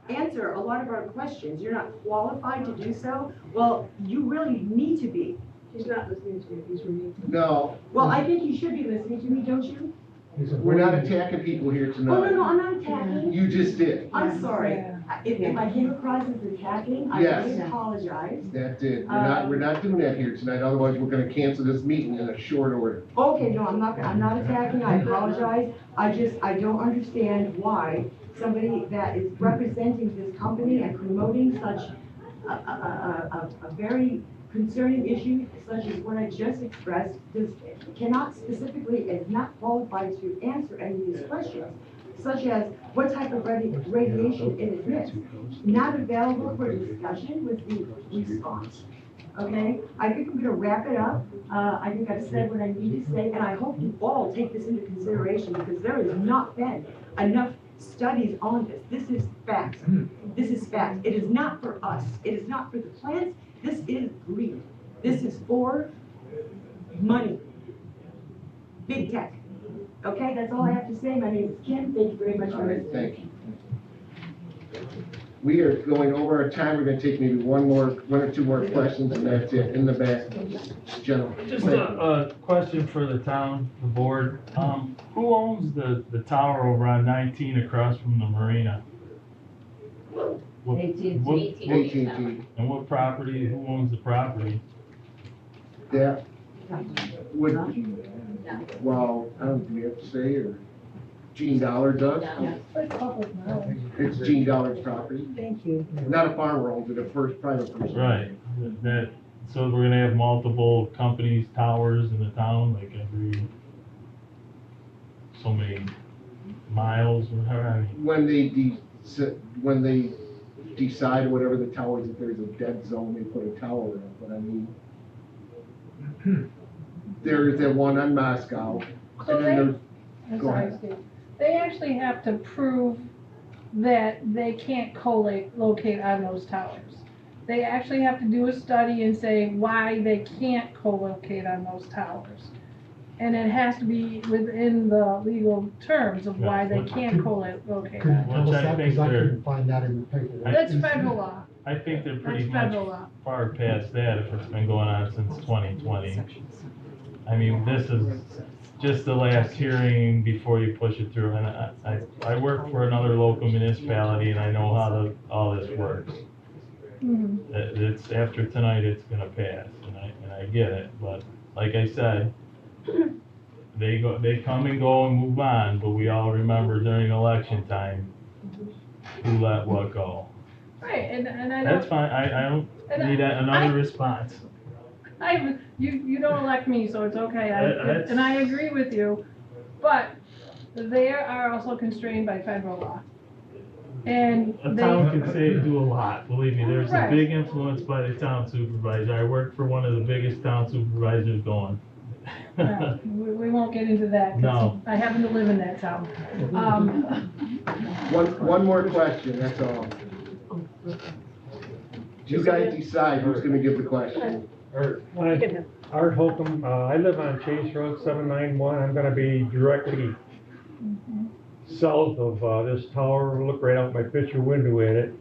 answer a lot of our questions. You're not qualified to do so. Well, you really need to be. He's not listening to me, he's reading. No, Well, I think you should be listening to me, don't you? we're not attacking people here Oh, tonight. no, I'm not attacking. You just did. I'm sorry. If I came across as attacking, I Yes. really apologize. That did. We're not doing that here tonight, otherwise we're gonna cancel this meeting in a short order. Okay, no, I'm not attacking, I apologize. I don't understand why somebody that is representing this company and promoting such a very concerning issue such as what I just expressed, cannot specifically, is not qualified to answer any of these questions, such as what type of radiation it emits. Not available for discussion was the response. Okay, I think I'm gonna wrap it up. I think I've said what I need to say, and I hope you all take this into consideration because there has not been enough studies on this. This is fact. This is fact. It is not for us. It is not for the plants. This is greed. This is for money. Big tech. Okay, that's all I have to say. My name is Kim. Thank you very much All for right, listening. thank you. We are going over our time. We're gonna take maybe one or two more questions, and that's it. In the back, gentlemen. Just a question for the town, the board. Who owns the tower over on 19 across from the marina? What- AT&T. what- AT&T. And what property, who owns the property? That would, well, I don't, do we have to say, or Gene Dollar does? It's Gene Dollar's property. Thank you. Not a farmer owns it, a private person. Right, so we're gonna have multiple companies, towers in the town, like every so many miles or whatever, I mean. When they decide whatever the towers, if there's a dead zone, they put a tower up, but I mean, there is that one on Moscow, So and then there's, I'm Go sorry, ahead. Steve. They actually have to prove that they can't co-locate on those towers. they actually have to do a study and say why they can't co-locate on those towers. And it has to be within the legal terms of why they can't co-locate Could you on. tell us Which I that, think because I they're- couldn't find that in the paper. That's federal law. I think they're pretty That's much federal law. far past that if it's been going on since 2020. I mean, this is just the last hearing before you push it through, and I work for another local municipality and I know how all this works. Mhm. It's, after tonight, it's gonna pass, and I get it, but like I said, they come and go and move on, but we all remember during election time, who let what go. Right, and I That's don't, fine, I don't and need I- another response. you don't elect me, so it's okay, That's- and I agree with you, but they are also constrained by federal law. And A they, town can say, do a lot, believe me, there's a Right. big influence by the town supervisor. I work for one of the biggest town supervisors going. we won't get into that, 'cause No. I happen to live in that town. One more question, that's all. You guys decide who's gonna give the question. Art Holcomb, I live on Chase Road 791, I'm gonna be directly south of this tower, look right out my picture window at it.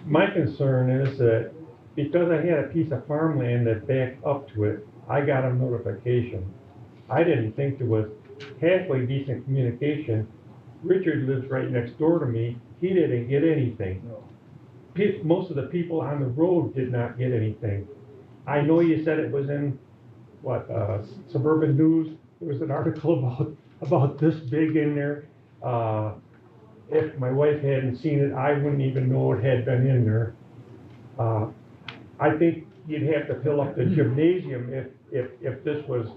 My concern is that because I had a piece of farmland that backed up to it, I got a notification. I didn't think there was halfway decent communication. Richard lives right next door to me, he didn't get anything. Most of the people on the road did not get anything. I know you said it was in, Suburban News, there was an article about this big in there. If my wife hadn't seen it, I wouldn't even know it had been in there. I think you'd have to fill up the gymnasium if this was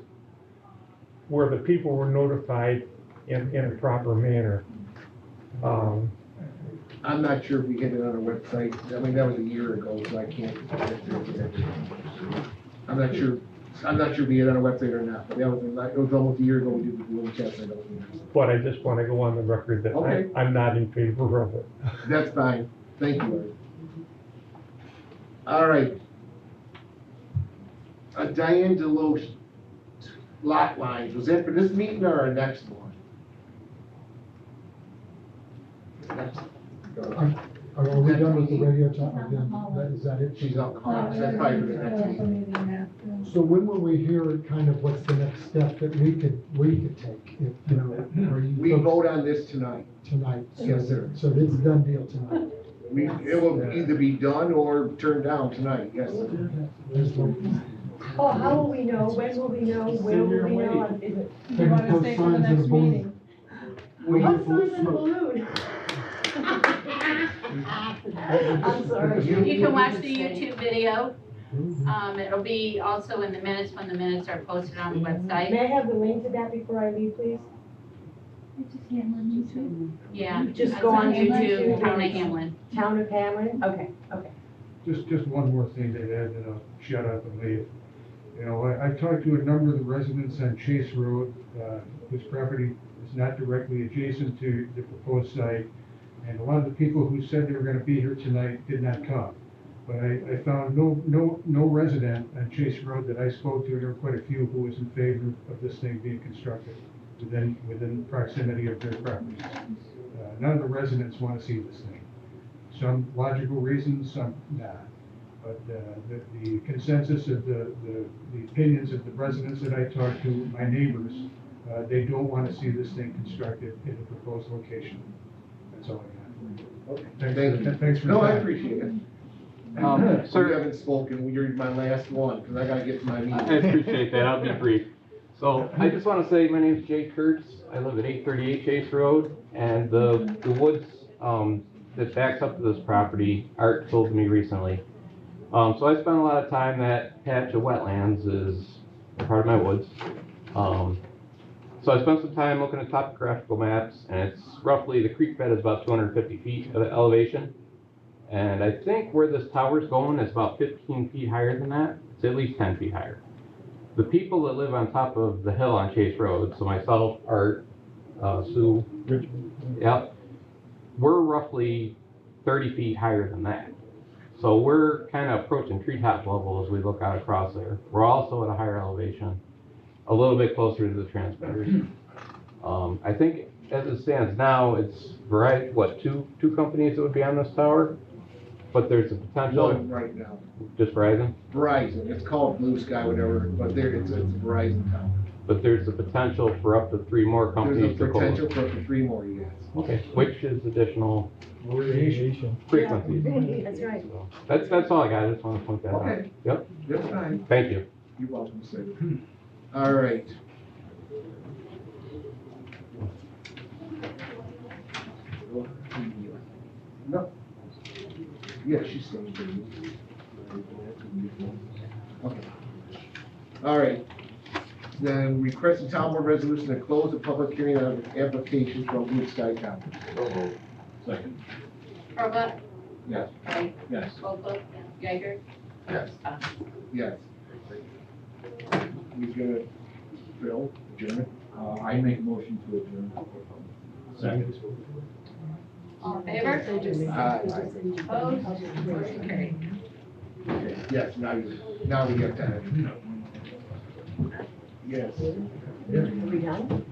where the people were notified in a proper manner. I'm not sure if we hit it on our website, I mean, that was a year ago, so I can't. I'm not sure if we hit it on our website or not, but that was, it was almost a year ago we did the balloon test, I don't remember. But I just want to go on the record that Okay. I'm not in favor of it. That's fine, thank you, Art. All right. Diane Deloche, lot lines, was that for this meeting or our next one? Are we done with the radio time again? Is that it? She's out in the hall, so that's probably for the next meeting. So when will we hear kind of what's the next step that we could take? If, you know, are you We folks vote on this tonight. tonight? So- Yes, sir. So it's a done deal tonight. It will either be done or turned down tonight, yes. There's no- Oh, how will we know? When will we know? Where will we know? Is it? You wanna stay for the Signs in next the balloon. meeting? Oh, signs in the balloon. I'm sorry. You can watch the YouTube video. It'll be also in the minutes when the minutes are posted on the website. May I have the link to that before I leave, please? Yeah. Just it's go on YouTube, YouTube. Town of Hamlin. Town of Hamlin? Okay. Just one more thing to add, and I'll shut up and leave. You know, I talked to a number of the residents on Chase Road. This property is not directly adjacent to the proposed site, and a lot of the people who said they were gonna be here tonight did not come. But I found no resident on Chase Road that I spoke to, there were quite a few who was in favor of this thing being constructed within proximity of their properties. None of the residents wanna see this thing. Some logical reasons, some not. But the consensus of the opinions of the residents that I talked to, my neighbors, they don't want to see this thing constructed in the proposed location. That's all I got. Okay, Thanks for No, I your time. appreciate it. Sir- You haven't spoken, you're my last one, because I gotta get to my meeting. I appreciate that, I'll be brief. So, I just wanna say, my name's Jay Kurtz, I live at 838 Chase Road, and the woods, that backs up to this property, Art told me recently. So I spent a lot of time, that patch of wetlands is part of my woods. So I spent some time looking at topographical maps, and it's roughly, the creek bed is about 250 feet of elevation. And I think where this tower's going is about 15 feet higher than that. It's at least 10 feet higher. The people that live on top of the hill on Chase Road, so myself, Art, Sue, yep, we're roughly 30 feet higher than that. So we're kind of approaching treetop level as we look out across there. We're also at a higher elevation, a little bit closer to the transmitters. I think as it stands now, it's two companies that would be on this tower? But there's a potential, One right now. just Verizon? Verizon, it's called Blue Sky, whatever, but it's a Verizon tower. But there's the potential for up to 3 more There's companies a to close. potential for up to 3 more, yes. Okay, which is additional Radiation. frequencies. That's right. So That's all I got, I just want to point that out. Okay. Yep, That's fine. thank you. You're welcome, sir. All right. No. Yeah, she's staying. Okay. All right. Then request a town board resolution to close the public hearing on application from Blue Sky Tower. Second. Robert? Yes. Right. Yes. Both, Geiger? Yes. Yes. You gonna, Phil, adjourn? I make a motion to adjourn. Second. All in favor? Opposed? Motion carried. Okay, yes, now we get that. Yes. Are we done?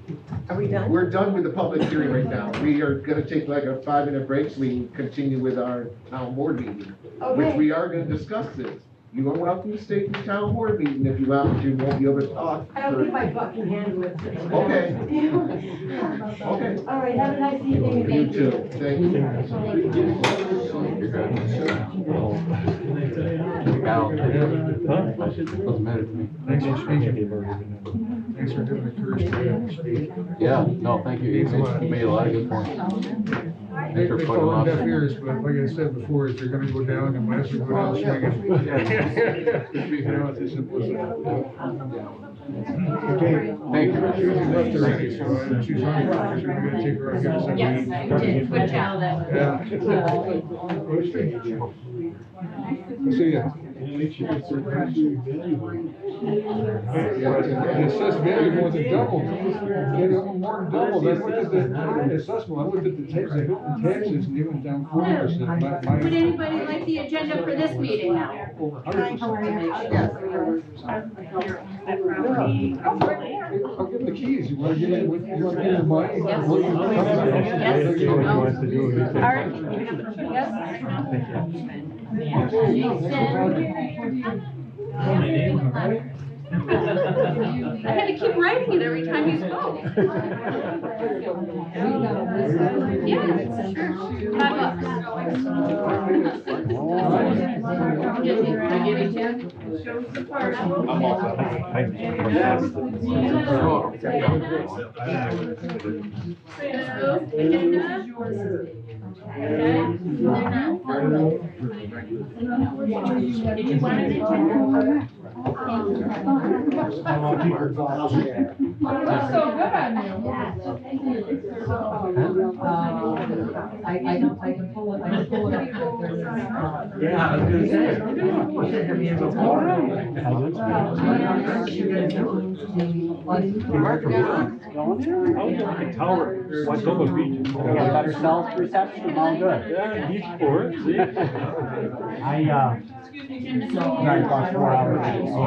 Are we done? We're done with the public hearing right now. We are gonna take like a 5-minute break so we can continue with our town board meeting, which Okay. we are gonna discuss this. You are welcome to stay for the town board meeting if you want, but you won't be able to talk. I don't think my butt can handle it. Okay. Okay. All right, have a nice evening. and You thank too, thank you. Doesn't matter to me. Thanks for speaking. Thanks for doing the tourist. Yeah, no, thank you. You made a lot of good points. They Thanks for putting fall them on up deaf there. ears, but like I said before, if they're gonna go down, then might as well go down swinging. You know, it's as simple as that. Okay. Thank you. Susie left already, so she's hungry, because we're gonna take her out, get her something to Yes, eat. I did. Good job, that Yeah. See ya. The assessed value more than double. Get it more than double. I looked at the assessment, I looked at the taxes, and they went down 40%. Would anybody like the agenda for this meeting now? I'll give him the keys. You wanna give him, you wanna give him money? Yes. Look, you come out. Yes. Look, you No. wants to do it. Art? I had to keep writing it every time you spoke. Yeah, sure. $5. Shows the part. Agenda? Did you want an agenda? Looks so good on you. I can pull it up. Yeah, I was gonna say. Tower, Waitomo Beach. Better cell reception, all good. Yeah, he's for it, see? Drive about 4 hours. So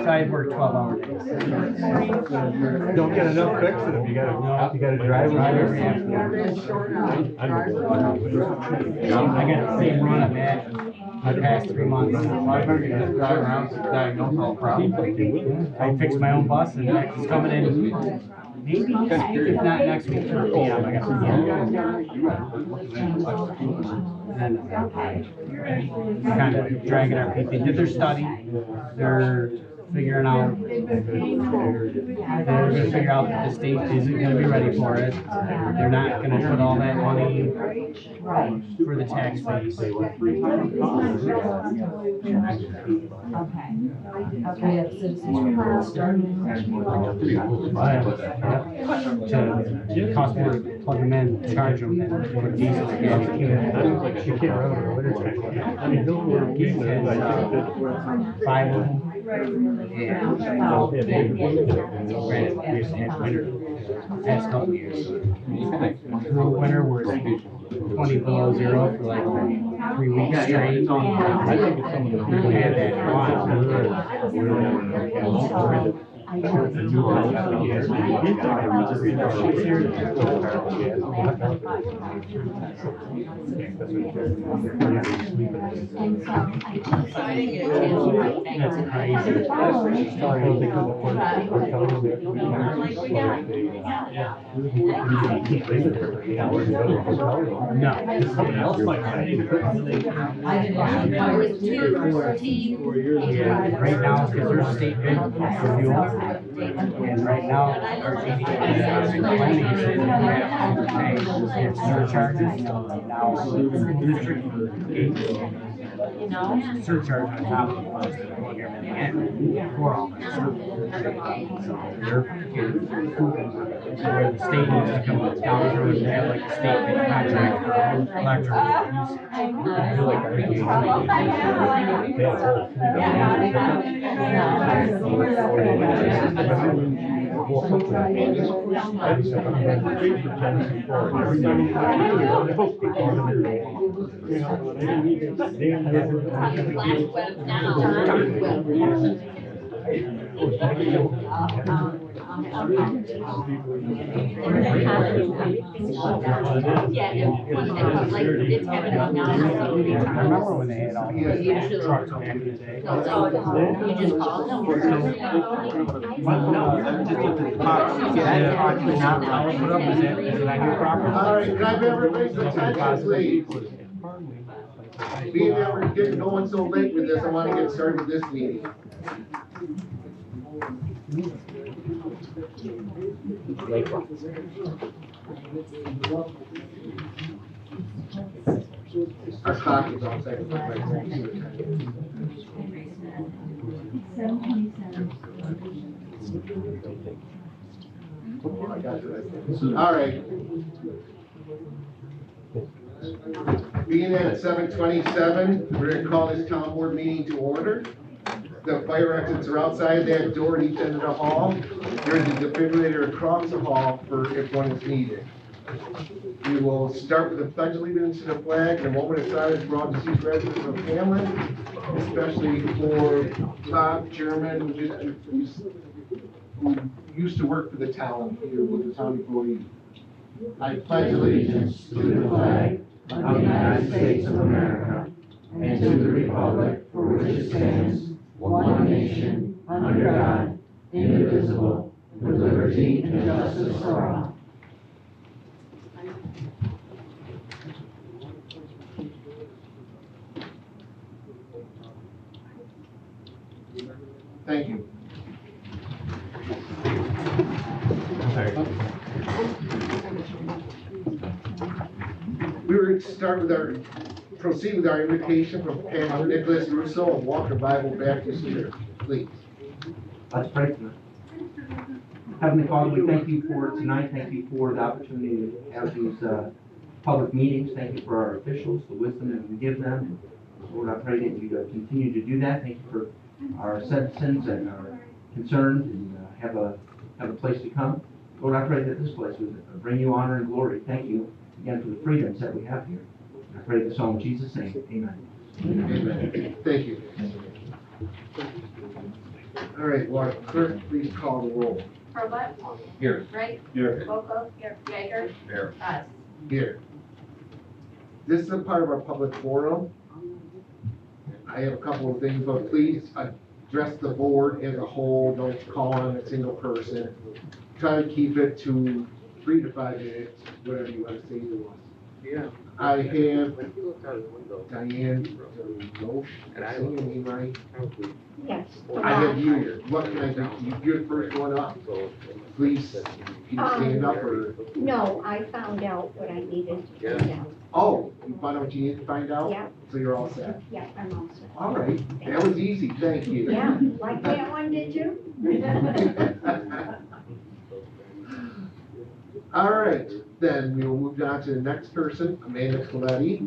I work 12-hour days. Don't get enough fixing them, you gotta drive every afternoon. I got the same run I'm at my past 3 months. I've been just driving around, diagnose all problems. I fixed my own bus and it's coming in. Maybe next week, if not next week, for a PM, I got some. And then kind of dragging our feet. They did their study. They're figuring out, they're gonna figure out that the state isn't gonna be ready for it. They're not gonna put all that money for the tax base. We have citizens report starting. To cost more to plug them in, charge them than what diesel or gas. You can't run over the winter time. I mean, those were geese, I think that. 5 of them. Granted, we used to have winter past couple years. Through winter, we're 20 below zero for like 3 weeks Yeah, straight. it's all. I think it's something that people had that That's Yeah, right now, because there's a state bid for fuel, and right now, our planning is surcharges, now, district gates, surcharge on top of the ones that plug everything in for all that stuff. So they're, where the state needs to come to the towns, or they have like a state bid contract for electrical use. Do like I remember when they had all the trucks back in the day. All right, can I have everybody's attention, please? Being that we're getting going so late with this, I want to get started with this meeting. Our clock is on second. All right. Being at 7:27, we're gonna call this town board meeting to order. The fire exits are outside that door at each end of the hall. There's a defibrillator across the hall for if one is needed. We will start with the pledge of allegiance to the flag and a moment of silence for all deceased residents of Hamlin, especially for Bob German, who used to work for the town here with the town employee. I pledge allegiance to the flag of the United States of America and to the republic for which it stands, one nation, under God, indivisible, with liberty and justice for all. Thank you. We were going to proceed with our invitation from Pastor Nicholas Russo of Walker Bible Baptist Church, please. Let's pray tonight. Heavenly Father, we thank you for tonight. Thank you for the opportunity to have these public meetings. Thank you for our officials, the wisdom that we give them. Lord, I pray that you continue to do that. Thank you for our citizens and our concerns and have a place to come. Lord, I pray that this place would bring you honor and glory. Thank you again for the freedoms that we have here. I pray this all in Jesus' name. Amen. Amen. Thank you. All right, Lord, clerk, please call the roll. Hurlbut. Here. Wright. Here. Boco. Here. Jaeger. Here. Us. Here. This is a part of our public forum. I have a couple of things, but please address the board as a whole. Don't call on a single person. Try to keep it to 3 to 5 minutes, whatever you want to say to us. Yeah. I have Diane Roche, am I saying your name right? Yes. I have you here. What can I do? You're the first one up. Please, can you stand up or? No, I found out what I needed to find out. Oh, you found out what you need to find out? Yeah. So you're all set? Yeah, I'm all set. All right, that was easy, thank you. Yeah, like that one, did you? All right, then we will move on to the next person, Amanda Coletti,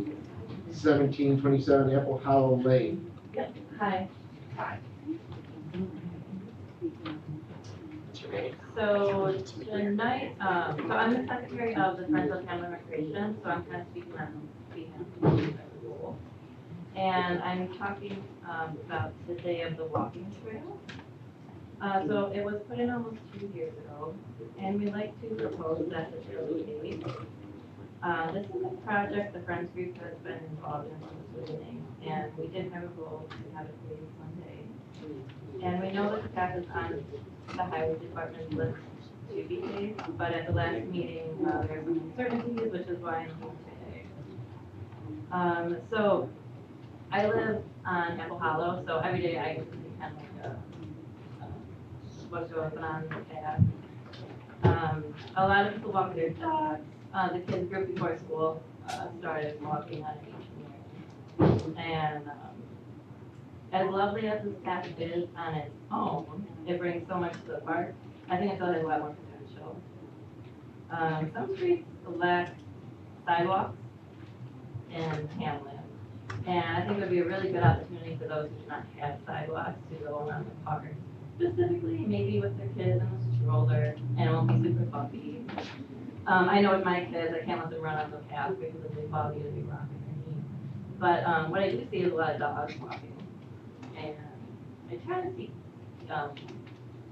1727 Apple Hollow Lane. Hi. Hi. So tonight, so I'm the secretary of the Friends of Hamlin Recreation, so I'm kind of speaking on behalf of the school. and I'm talking about the day of the walking trail. So it was put in almost 2 years ago, and we'd like to propose that the trail be paved. This is a project the Friends Group has been involved in since the beginning, and we did have a goal to have it paved one day. And we know that the path is on the highway department's list to be paved, but at the last meeting, there were some uncertainties, which is why I'm here today. So I live on Apple Hollow, so every day I get to see kind of like what's going on in the path. A lot of people walk their dogs. The kids group before school started walking on it. And as lovely as this path is on its own, it brings so much to the park. I think it still has a lot more potential. Some streets lack sidewalks in Hamlin. And I think it would be a really good opportunity for those who do not have sidewalks to go around the park. Specifically, maybe with their kids in a stroller, and it won't be super bumpy. I know with my kids, I can't let them run on the path because of the quality of the rock in their knee. But what I do see is a lot of dogs walking. And I try to see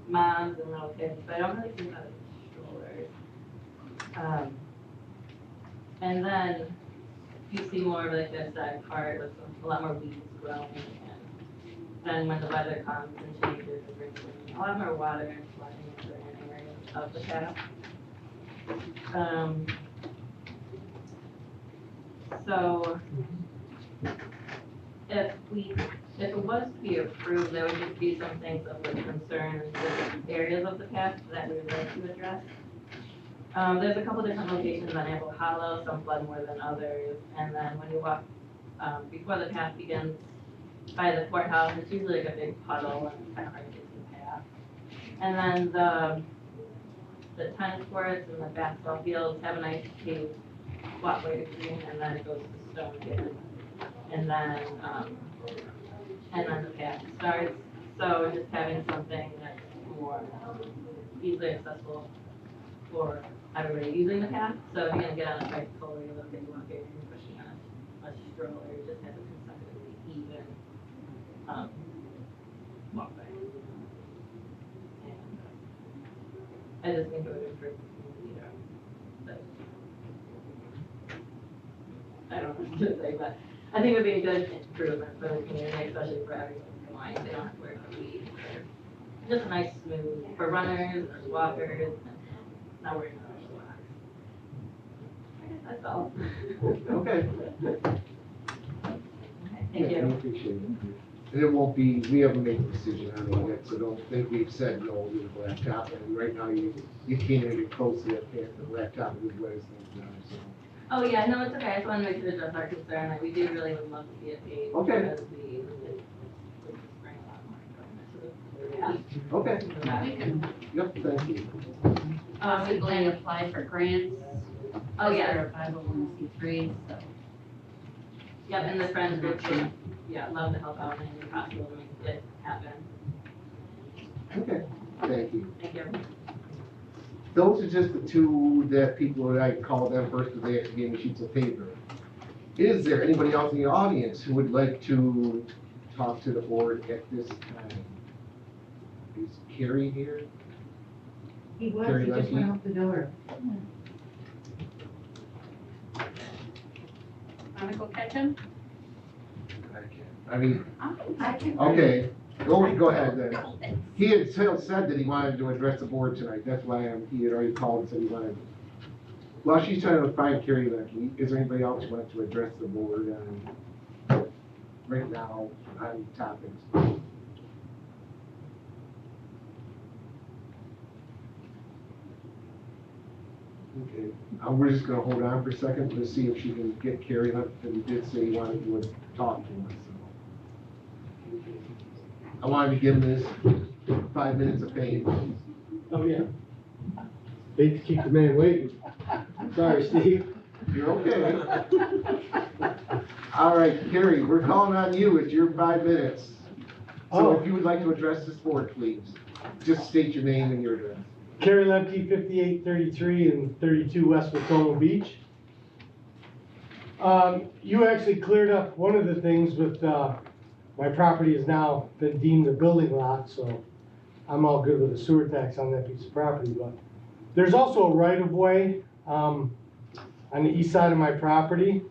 moms and little kids, but I don't really see a lot of strollers. And then you see more of like the side part with a lot more weeds growing. And then when the weather comes and changes, it brings in a lot more water and flooding in certain areas of the path. So if it was to be approved, there would just be some things of like concern in certain areas of the path that we would like to address. There's a couple different locations on Apple Hollow, some flood more than others, and then when you walk before the path begins by the courthouse, it's usually like a big puddle and it's kind of hard to get to the path. And then the tennis courts and the basketball fields have a nice paved walkway between, and then it goes to stone again. And then the path starts. So just having something that's more easily accessible for everybody using the path. So if you're gonna get on a bicycle or you're looking walking and you're pushing on a stroller, it just has a consecutively even walkway. And I just think it would improve the community there. I don't know what to say, but I think it would be a good improvement for the community, especially for everyone combined. They don't have to worry about weeds. Just a nice smooth for runners or walkers, and not worrying about the wax. I guess that's all. Okay. Thank Yeah, you. I appreciate it. And it won't be, we haven't made a decision on it yet, so don't think we've said no to the blacktop. And right now, you can't even get close to that path. The blacktop is wet as things now, so. Oh, yeah, no, it's okay. I just wanted to make sure to address our concern that we do really would love to see it paved. Okay. Because we would just bring a lot more enjoyment to the path. Okay. We can Yep, thank you. possibly apply for grants. Oh, yeah. They're 501c3, so. Yep, and the friends group would, yeah, love to help out in any possible to make it happen. Okay, thank you. Thank you. Those are just the two that people, that I called them first because they actually gave me sheets of paper. Is there anybody else in the audience who would like to talk to the board at this time? Is Carrie here? He was, Carrie he just Lemke? went out the door. Wanna go catch him? I mean, I can. okay, go ahead then. He had said that he wanted to address the board tonight, that's why he had already called and said he wanted. While she's trying to find Carrie Lemke, is there anybody else who wants to address the board right now on topics? Okay, we're just gonna hold on for a second to see if she can get Carrie Lemke, because he did say he wanted to talk to us. So. I wanted to give him this 5 minutes of fame. Oh, yeah. Hate to keep the man waiting. Sorry, Steve. You're okay. All right, Carrie, we're calling on you. It's your 5 minutes. So if you would like to address this board, please, just state your name and your address. Kerry Lemke, 5833 and 32 West Matoma Beach. You actually cleared up one of the things with, my property has now been deemed a building lot, so I'm all good with the sewer tax on that piece of property, but there's also a right-of-way, on the east side of my property.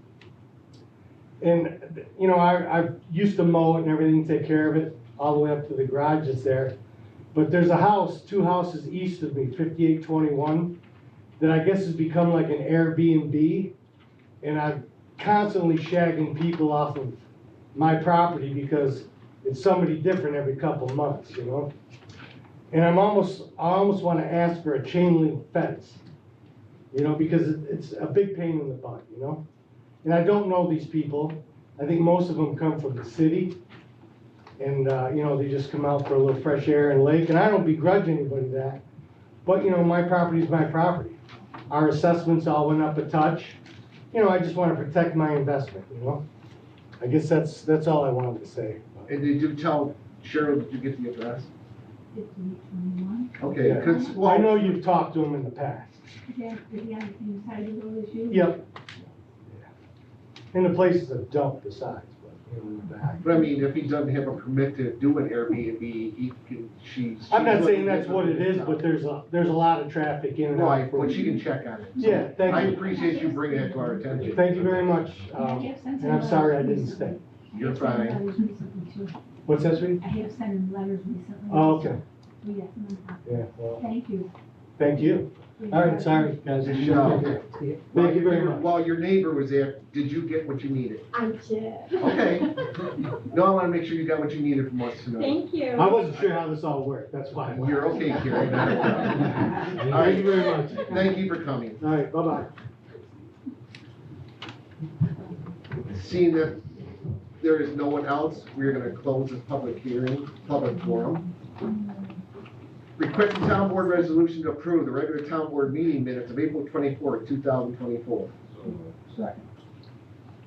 And, you know, I used to mow it and everything, take care of it, all the way up to the garage that's there. But there's a house, 2 houses east of me, 5821, that I guess has become like an Airbnb. And I'm constantly shagging people off of my property because it's somebody different every couple of months, you know? And I almost want to ask for a chain link fence, you know, because it's a big pain in the butt, you know? And I don't know these people. I think most of them come from the city. And, you know, they just come out for a little fresh air and lake. And I don't begrudge anybody that. But, you know, my property is my property. Our assessments all went up a touch. You know, I just want to protect my investment, you know? I guess that's all I wanted to say. And did you tell Cheryl, did you get the address? 5821. Okay, Yeah. because, I know you've talked to them in the past. Is he on the same side of the road as you? Yep. And the place is a dump besides, but, you know, in the back. but I mean, if he doesn't have a permit to do an Airbnb, he can, I'm not saying that's what it is, but there's a lot of traffic in and out. Right, but she can check on it. So Yeah, thank I you. appreciate you bringing it to our attention. Thank you very much, and I'm sorry I didn't stay. You're fine. Letters recently too. What's that, sweetie? I have sent him letters recently. Oh, okay. We got them on top. Yeah, well, Thank you. thank you. All right, sorry, guys. Michelle. Thank you very much. While your neighbor was there, did you get what you needed? I did. Okay. No, I want to make sure you got what you needed from us tonight. Thank you. I wasn't sure how this all worked, that's why. You're okay, Carrie, not a problem. All Thank you right, very much. thank you for coming. All right, bye-bye. Seeing that there is no one else, we're gonna close this public hearing, public forum. Requesting town board resolution to approve the regular town board meeting minutes of April 24th, 2024. Second.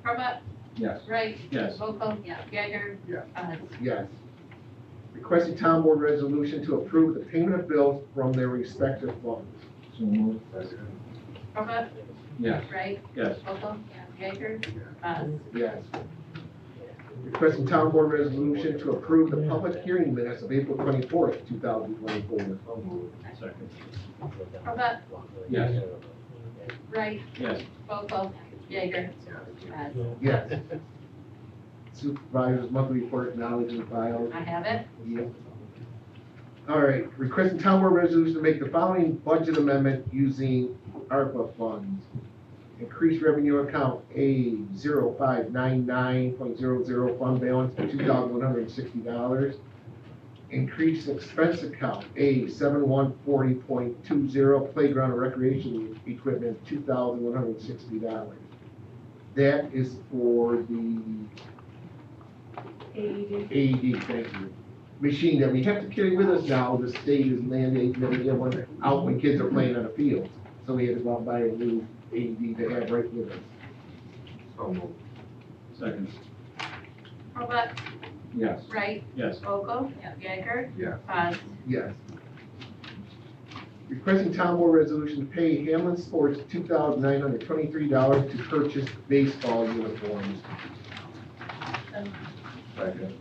Robert? Yes. Wright? Yes. Volkel? Geiger? Yes. Yes. Requesting town board resolution to approve the payment of bills from their respective funds. So moved. Robert? Yes. Wright? Yes. Volkel? Geiger? Yes. Requesting town board resolution to approve the public hearing minutes of April 24th, 2024. Second. Robert? Yes. Wright? Yes. Volkel? Geiger? Yes. Supervisor's monthly report, acknowledging filed. I have it. Yep. All right, requesting town board resolution to make the following budget amendment using ARPA funds. Increase revenue account A 0599.00 fund balance to $2,160. Increase expense account A 7140.20 playground and recreation equipment, $2,160. That is for the AED, thank you. Machine that we have to carry with us now. The state is mandating that we get one out when kids are playing on the field. So we had to go out and buy a new AED to have right with us. Second. Robert? Yes. Wright? Yes. Volkel? Geiger? Yes. Yes. Requesting town board resolution to pay Hamlin Sports $2,923 to purchase baseball uniforms. Second.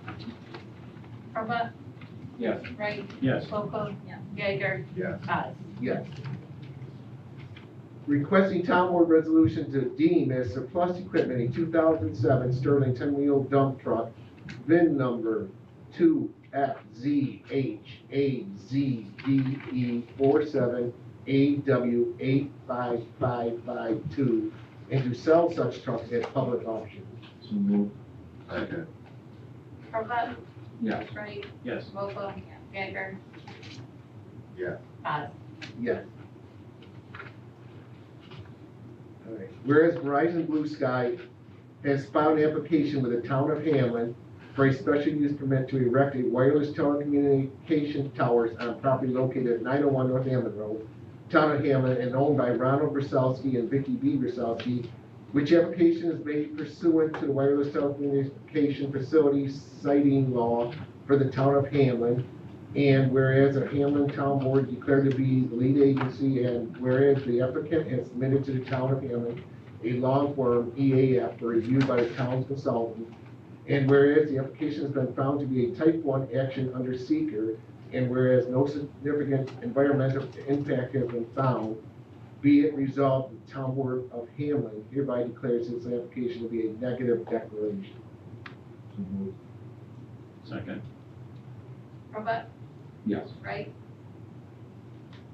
Robert? Yes. Wright? Yes. Volkel? Geiger? Yes. Yes. Requesting town board resolution to deem as surplus equipment a 2007 Sterling 10-wheel dump truck, VIN number 2FZHAZD47AW85552, and to sell such trucks at public auction. So moved. Second. Robert? Yes. Wright? Yes. Volkel? Geiger? Yes. Yes. All right. Whereas Verizon Blue Sky has filed an application with the town of Hamlin for a special use permit to erect a wireless telecommunication towers on property located at 901 North Hamlin Road, town of Hamlin, and owned by Ronald Brasowski and Vicky B. Brasowski, which application is made pursuant to the wireless telecommunication facility siting law for the town of Hamlin. And whereas the Hamlin Town Board declared to be the lead agency, and whereas the applicant has submitted to the town of Hamlin a long form EAF for review by the town's consultant. And whereas the application has been found to be a type 1 action under seeker, and whereas no significant environmental impact has been found, be it resolved, the town board of Hamlin hereby declares this application to be a negative declaration. Second. Robert, Yes. Wright,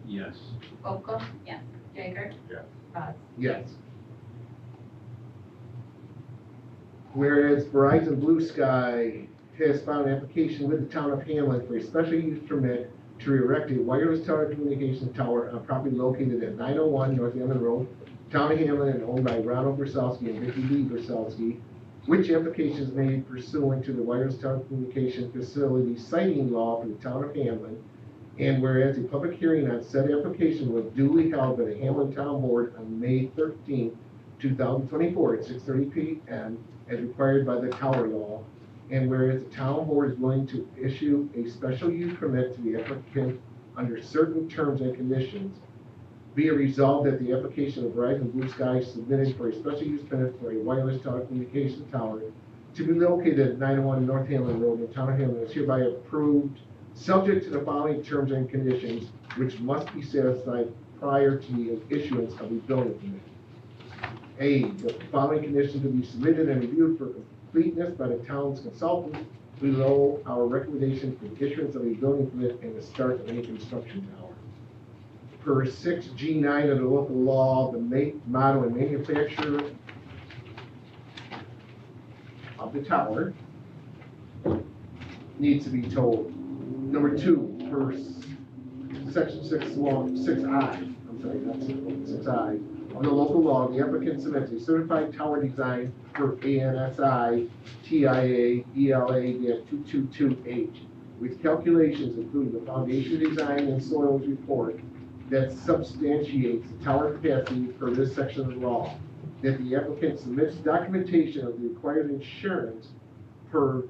Yes. Volkel? Yes. Jaeger? Yes. Bud? Yes. Whereas Verizon Blue Sky has filed an application with the town of Hamlin for a special use permit to erect a wireless telecommunications tower on property located at 901 North Hammond Road, town of Hamlin, and owned by Ronald Brasowski and Vicky D. Brasowski, which application is made pursuant to the wireless telecommunication facility siting law for the town of Hamlin. And whereas a public hearing on said application was duly held by the Hamlin Town Board on May 13, 2024 at 6:30 p.m. as required by the tower law. And whereas the town board is willing to issue a special use permit to the applicant under certain terms and conditions, be it resolved that the application of Verizon Blue Sky submitted for a special use permit for a wireless telecommunications tower to be located at 901 North Hamlin Road in the town of Hamlin is hereby approved, subject to the following terms and conditions, which must be satisfied prior to the issuance of a building permit. A, the following conditions to be submitted and reviewed for completeness by the town's consultant below our recommendation for the issuance of a building permit and the start of any construction tower. Per 6G9 of the local law, the make, model, and manufacturer of the tower needs to be told. Number 2, per section 6I, I'm sorry, not 6I, of the local law, the applicant submits a certified tower design for ANSI TIA ELA-222H with calculations including the foundation design and soils report that substantiates the tower capacity per this section of the law. That the applicant submits documentation of the required insurance per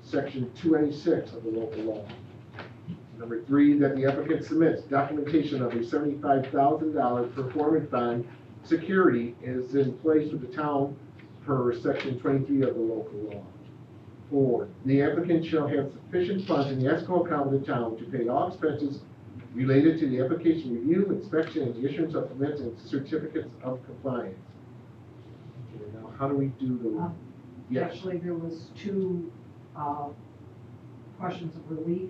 section 296 of the local law. Number 3, that the applicant submits documentation of a $75,000 performance bond security is in place with the town per section 23 of the local law. 4, the applicant shall have sufficient funds in the escrow account of the town to pay all expenses related to the application review, inspection, and the issuance of permits and certificates of compliance. Okay, now, how do we do the? Yes. Actually, there was 2 questions of relief,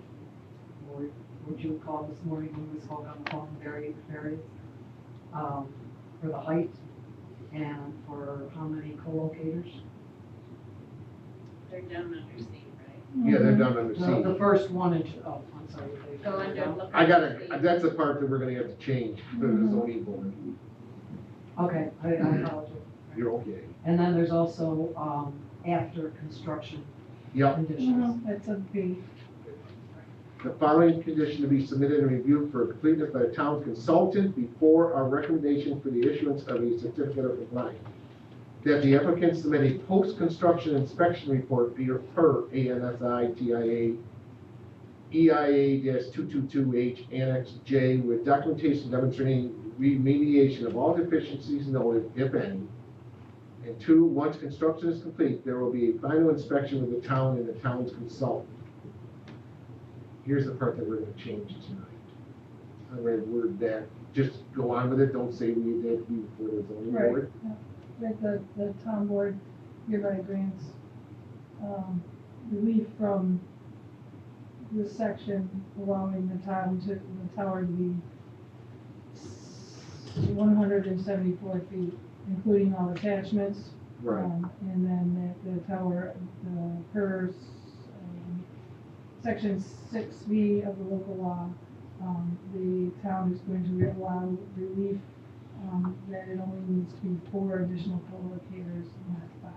or what you would call this morning when we spoke on the phone, various, for the height and for how many co-locators. They're down under C, right? Yeah, they're done under C. The first one inch, oh, I'm sorry. Go under, look. I gotta, that's the part that we're gonna have to change for the zoning board. Okay, I apologize. You're okay. And then there's also, after construction Yep. conditions. That's a B. The following condition to be submitted and reviewed for completeness by the town's consultant before our recommendation for the issuance of a certificate of compliance. That the applicant submit a post-construction inspection report per ANSI TIA EIA-222H Annex J with documentation demonstrating remediation of all deficiencies noted, if any. And 2, once construction is complete, there will be a final inspection with the town and the town's consultant. Here's the part that we're gonna change tonight. I'm gonna word that, just go on with it, don't say we did before the zoning Right. board. That the town board hereby grants, relief from this section allowing the tower to be 174 feet, including all attachments. Right. And then the tower, per, section 6B of the local law, the town is going to allow relief, that it only needs to be 4 additional co-locators, not 5.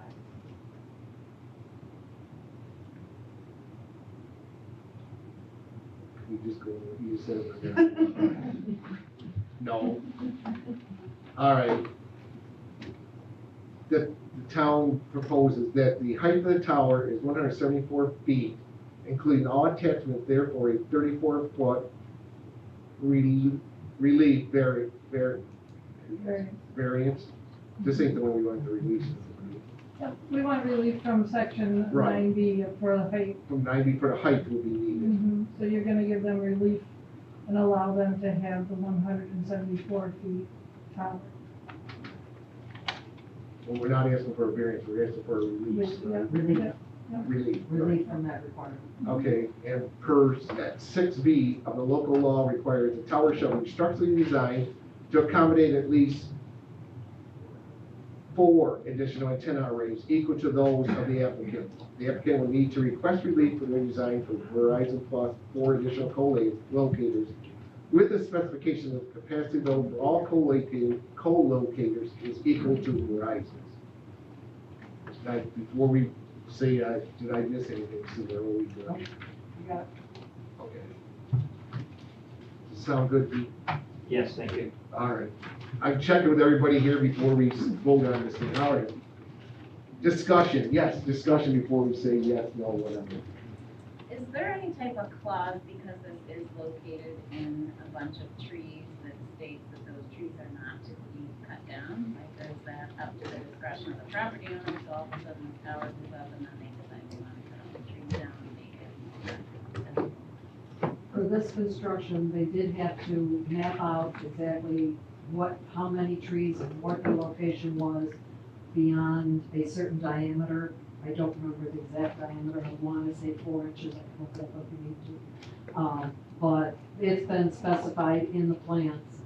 You just go, you said it. No. All right. The town proposes that the height of the tower is 174 feet, including all attachments, therefore a 34-foot relief variance This ain't the one we want to release. Yep, we want relief from section Right. 9B for the height. From 90 for the height will be needed. So you're gonna give them relief and allow them to have the 174 feet tower. Well, we're not asking for a variance, we're asking for a release. Yep, Relief. yep, yep. Relief. Relief from that requirement. Okay, and per 6B of the local law requires the tower shall be structurally designed to accommodate at least 4 additional antenna arrays equal to those of the applicant. The applicant will need to request relief for their design for Verizon plus 4 additional co-locators with the specification of capacity load for all co-locators is equal to Verizon's. Now, before we say, did I miss anything, Sue, or are we good? You got it. Okay. Does it sound good, Pete? Yes, thank you. All right. I'm checking with everybody here before we vote on this thing. All right. Discussion, yes, discussion before we say yes, no, whatever. Is there any type of clause, because this is located in a bunch of trees, that states that those trees are not to be cut down? Like, is that up to the discretion of the property owner, so all of a sudden the tower goes up and then they decide they want to cut all the trees down and make it? For this construction, they did have to map out exactly how many trees and what the location was beyond a certain diameter. I don't remember the exact diameter, I want to say 4 inches, I can look that up if you need to. But it's been specified in the plans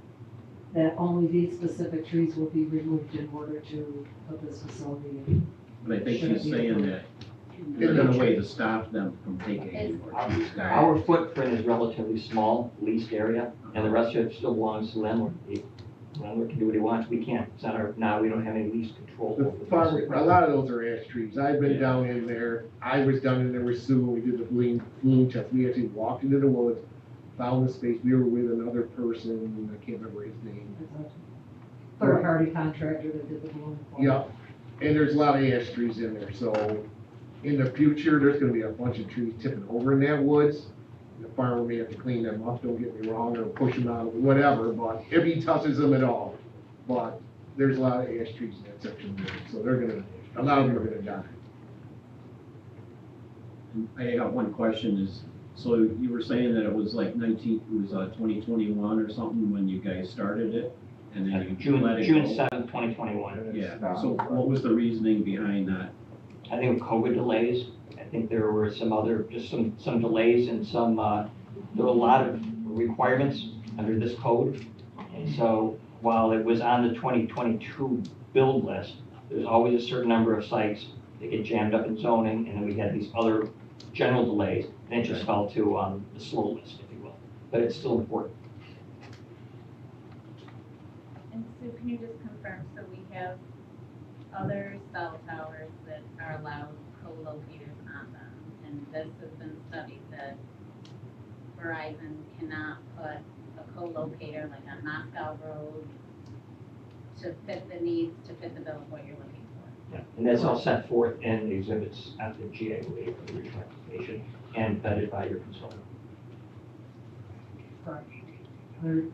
that only these specific trees will be removed in order to put this facility in. But I think she's saying that there's no way to stop them from taking any more trees down. Our footprint is relatively small, leased area, and the rest of it still belongs to the landlord. The landlord can do what he wants, we can't. It's not our, now we don't have any lease control The over the farmer, property. a lot of those are ash trees. I've been down in there. I was down in there with Sue when we did the bloom test. We actually walked into the woods, found the space. We were with another person, I can't remember his name. Third-party contractor that did the balloon. Yep, and there's a lot of ash trees in there, so in the future, there's gonna be a bunch of trees tipping over in that woods. The farmer may have to clean them up, don't get me wrong, or push them out, whatever, but if he touches them at all. But there's a lot of ash trees in that section there, so they're gonna, a lot of them are gonna die. I got one question is, so you were saying that it was like 2021 or something when you guys started it? And then you June let it June go? 7th, 2021. Yeah, so what was the reasoning behind that? I think COVID delays, I think there were some other, just some delays and some, there were a lot of requirements under this code. And so while it was on the 2022 build list, there's always a certain number of sites that get jammed up in zoning, and then we had these other general delays, and it just fell to the slow list, if you will. But it's still important. And Sue, can you just confirm, so we have other cell towers that are allowed co-locators on them, and this has been studied that Verizon cannot put a co-locator like on Moscow Road to fit the needs, to fit the bill of what you're looking for. Yeah, and that's all set forth in the exhibits at the GA for the original application and vetted by your consultant. Correct.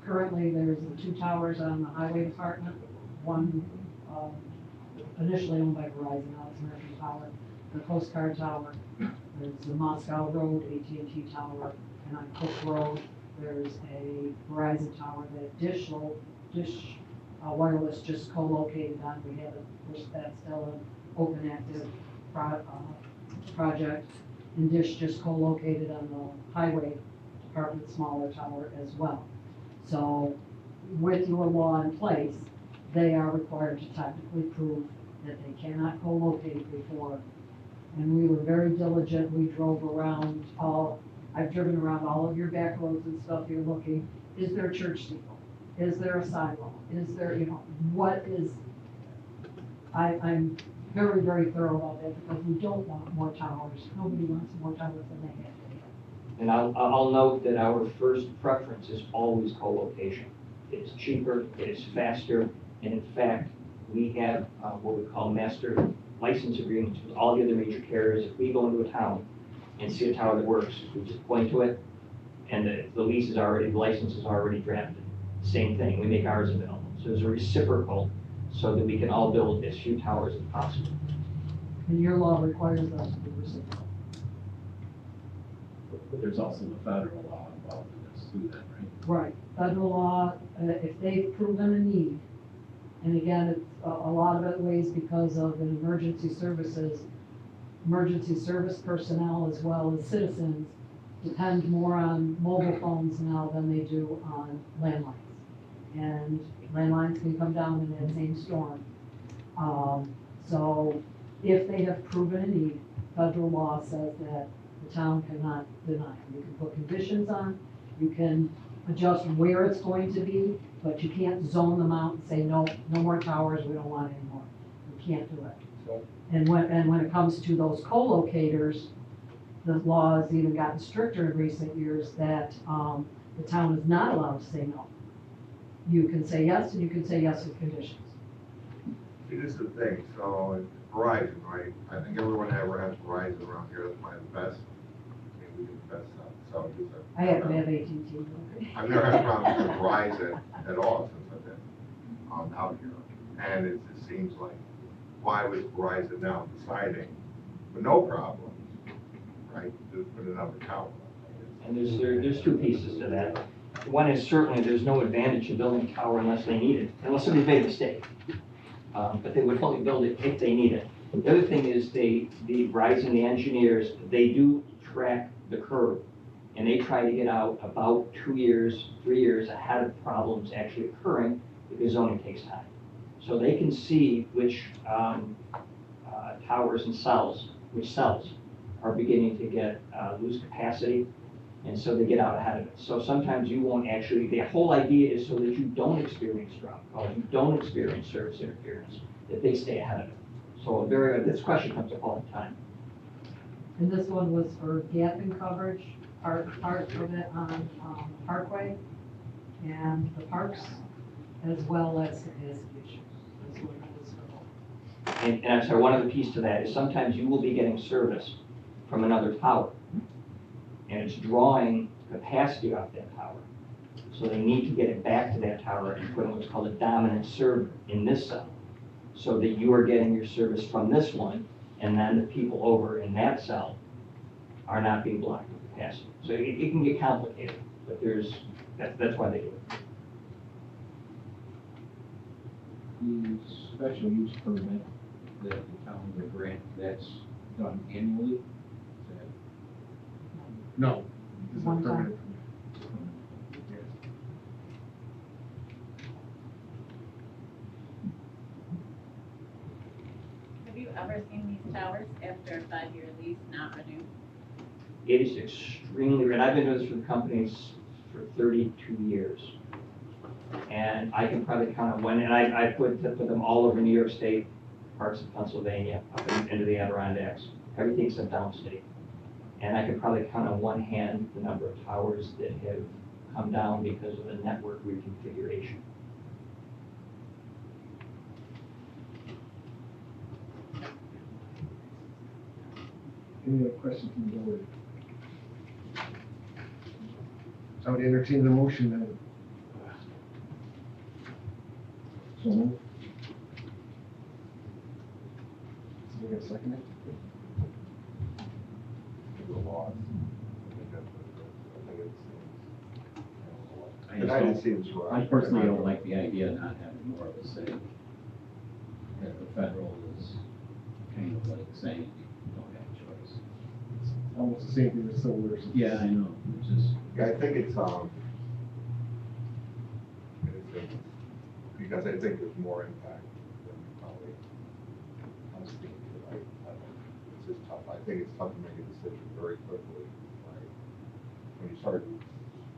Currently, there's the 2 towers on the highway department, one initially owned by Verizon, now it's American Tower, the Coast Guard Tower, there's the Moscow Road AT&T Tower, and on Cook Road, there's a Verizon Tower that Dish Wireless just co-located on. We haven't, that's still an open active project, and Dish just co-located on the highway department smaller tower as well. So with your law in place, they are required to technically prove that they cannot co-locate before. And we were very diligent, we drove around I've driven around all of your back roads and stuff, you're looking, is there a church steeple? Is there a sidewalk? Is there, what is, I'm very, very thorough about that because we don't want more towers. Nobody wants more towers than they have. And I'll note that our first preference is always co-location. It is cheaper, it is faster, and in fact, we have what we call master license agreements with all the other major carriers. If we go into a town and see a tower that works, we just point to it, and the lease is already, the license is already drafted. Same thing, we make ours available. So there's a reciprocal, so that we can all build as few towers as possible. And your law requires us to be reciprocal. But there's also the federal law involved in this too, then, right? Right, federal law, if they've proven a need, and again, it's a lot of it weighs because of an emergency services, emergency service personnel as well as citizens depend more on mobile phones now than they do on landlines. And landlines can come down in that same storm. So if they have proven a need, federal law says that the town cannot deny them. You can put conditions on, you can adjust where it's going to be, but you can't zone them out and say, no, no more towers, we don't want any more. You can't do it. And when it comes to those co-locators, the law has even gotten stricter in recent years that the town is not allowed to say no. You can say yes, and you can say yes with conditions. See, this is the thing, so Verizon, right? I think everyone ever has Verizon around here, that's probably the best. I mean, we do the best stuff, so. I happen to have AT&T. I've never had problems with Verizon at all since I've been out here. And it seems like, why was Verizon now deciding, with no problems, right, to put another tower? And there's two pieces to that. One is certainly there's no advantage to building a tower unless they need it, unless somebody made a mistake. But they would only build it if they need it. The other thing is the Verizon, the engineers, they do track the curve. And they try to get out about 2 years, 3 years ahead of problems actually occurring because zoning takes time. So they can see which towers and cells, which cells are beginning to get lose capacity. And so they get out ahead of it. So sometimes you won't actually, the whole idea is so that you don't experience drop calls, you don't experience service interference, that they stay ahead of it. So this question comes up all the time. And this one was for gap in coverage, part of it on Parkway and the parks, as well as capacity issues. That's what it was for. And I'm sorry, one other piece to that is sometimes you will be getting service from another tower. And it's drawing capacity off that tower. So they need to get it back to that tower and put in what's called a dominant server in this cell. So that you are getting your service from this one, and then the people over in that cell are not being blocked with capacity. So it can get complicated, but that's why they do it. The special use permit that the town would grant, that's done annually? Is that- No. This is a One permanent. Have you ever seen these towers after a 5-year lease not renewed? It is extremely rare. I've been doing this for the companies for 32 years. And I can probably count on one, and I put them all over New York State, parts of Pennsylvania, up into the Adirondacks, everything except downstate. And I can probably count on one hand the number of towers that have come down because of the network reconfiguration. Any other questions from the board? I would entertain the motion then. So move. So we got a second? The laws. I just think don't- it seems right. I personally don't like the idea of not having more of a say. That the federal is kind of like saying you don't have a choice. Almost the same thing as solar. Yeah, I know, it's just. Yeah, I think it's, because I think there's more impact than probably I'm speaking to. It's just tough. I think it's tough to make a decision very quickly, right?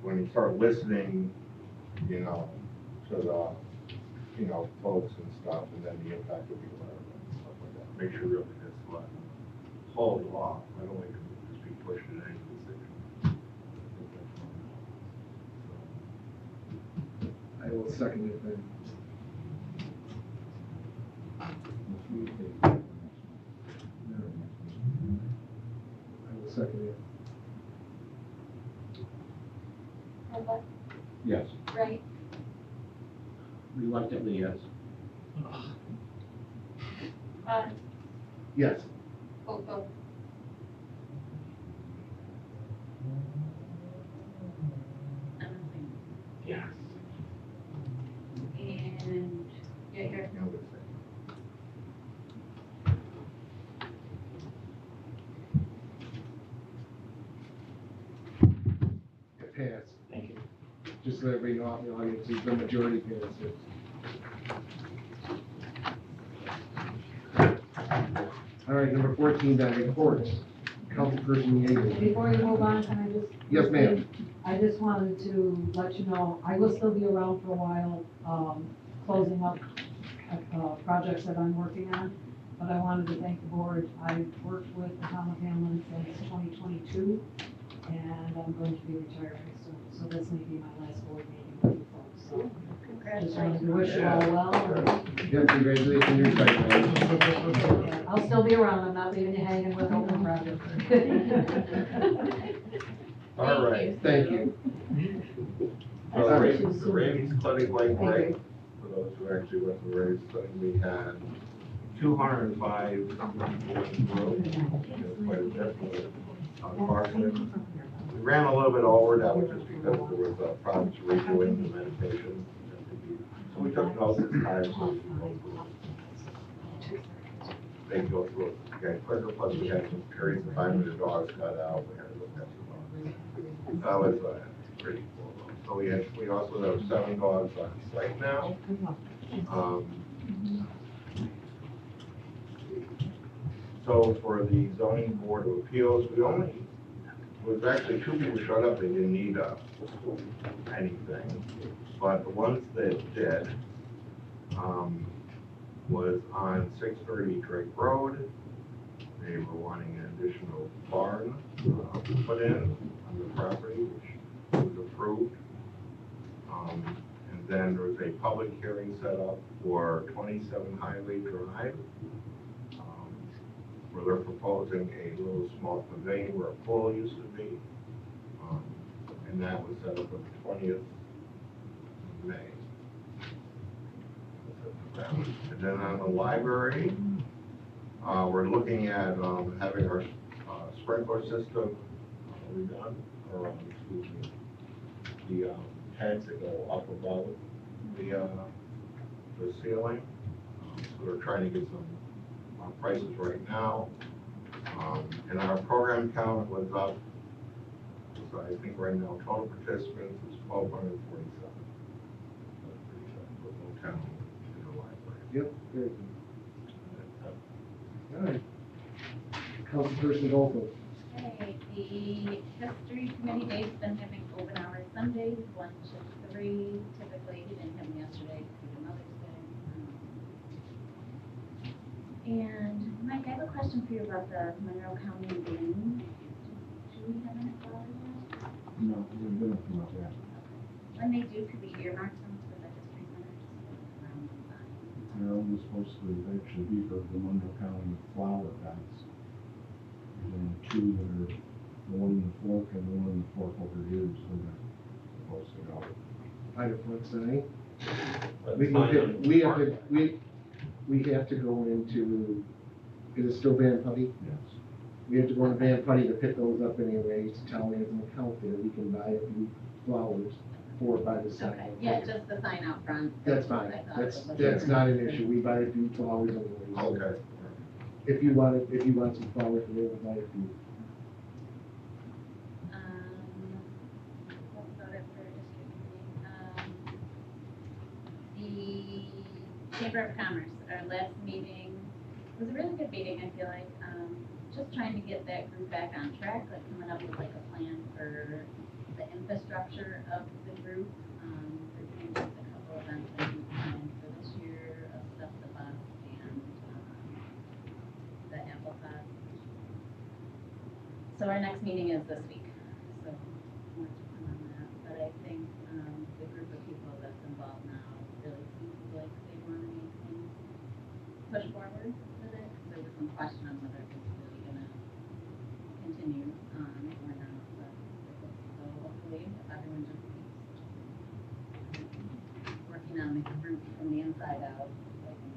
When you start listening, to the, folks and stuff, and then the impact of the environment and stuff like that. Make sure really it's right. Follow the law. I don't think it can just be pushed in any decision. I will second it then. I will second it. Herbert, Yes. Wright, Reluctantly, yes. Yes. Hopeful. Yes. And, yeah, here. It passed. Thank you. Just so everybody know, the audience, the majority passed it. All right, number 14, then reports. Councilperson Yeager. Before you move on, can I just? Yes, ma'am. I just wanted to let you know, I will still be around for a while, closing up, projects that I'm working on. But I wanted to thank the board. I've worked with the town of Hamlin since 2022, and I'm going to be retiring soon. So this may be my last board meeting with you folks. So just wanted to wish you all well. Yeah, congratulations, you're right. I'll still be around. I'm not leaving you hanging with open projects. All right. Thank you. The Rabies Clinic Lake break, for those who actually went to the Rabies Clinic, we had 205 people in the room, quite a bit, unfortunately. We ran a little bit over, that was just because there was problems redoing the medication. So we took notes this time, so they go through it. Okay, quicker, plus we had some periods of time when the dogs got out, we had to look at some dogs. That was pretty cool. So we also have 7 dogs on site now. So for the zoning board of appeals, was actually 2 people showed up, they didn't need anything. But the ones that did, was on 630 Drake Road. They were wanting an additional barn put in on the property, which was approved. And then there was a public hearing set up for 27 Highway Drive, where they're proposing a little small pavilion where a pool used to be. And that was set up on the 20th of May. And then on the library, we're looking at having our sprinkler system redone, or excuse me, the tanks that go up above the ceiling. So we're trying to get some prices right now. And our program count was up. So I think right now total participants is 1,247. That's pretty good for a little town in the library. Yep, very good. All right. Councilperson Goldberg. Okay, the history committee day's been having open hours Sundays, 1 to 3. Typically, he didn't have them yesterday due to Mother's Day. And Mike, I have a question for you about the Monroe County Game. Do we have any flowers yet? No, we're gonna come up with that. When they do, could we earmark them for the history center? Just around the sign? We're supposed to actually be for the Monroe County flower events. There's only 2 that are, the one in the fork and the one in the fork over here, so they're supposed to go. By the front sign. Let's We sign have on to, we have to go into, is it still Van Putty? Yes. We have to go into Van Putty to pick those up anyways, to tell me as an account there, we can buy a few flowers for by the sign. Okay, yeah, just the sign out front. That's fine, I thought it was- that's not an issue, we buy a few flowers anyways. Okay. If you want some flowers, we'll buy a few. What about it for district meeting? The Chamber of Commerce, our last meeting, was a really good meeting, I feel like. Just trying to get that group back on track, like coming up with like a plan for the infrastructure of the group. There's just a couple events that we planned for this year, of Stuff the Bus and the Apple Fest. So our next meeting is this week, so more to come on that. But I think the group of people that's involved now really seems like they want to make things push forward with it. There was some question on whether it was really gonna continue or not, but so hopefully if everyone just keeps working on the group from the inside out, they can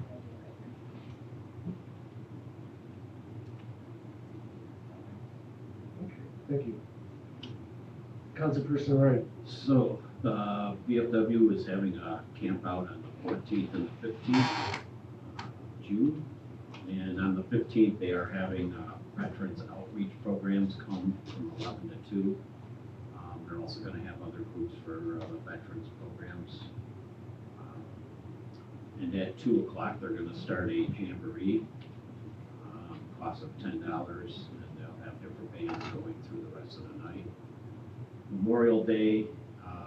Thank you. Councilperson Wright. So, VFW is having a camp out on the 14th and the 15th June. And on the 15th, they are having veterans outreach programs come from 11 to 2. They're also going to have other groups for the veterans programs. And at 2 o'clock, they're going to start a jamboree, cost of $10, and they'll have different bands going through the rest of the night. Memorial Day,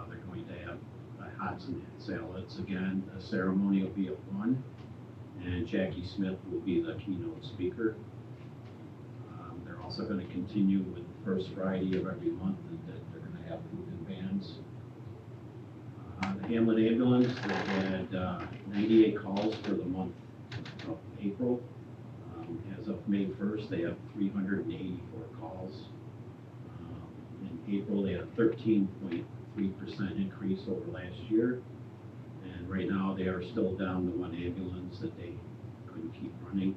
they're going to have hots and salads again. The ceremony will be at 1, and Jackie Smith will be the keynote speaker. They're also going to continue with the first Friday of every month, and they're going to have food and bands. The Hamlin Ambulance, they had 98 calls for the month of April. As of May 1st, they have 384 calls. In April, they had a 13.3% increase over last year. And right now, they are still down to 1 ambulance that they couldn't keep running.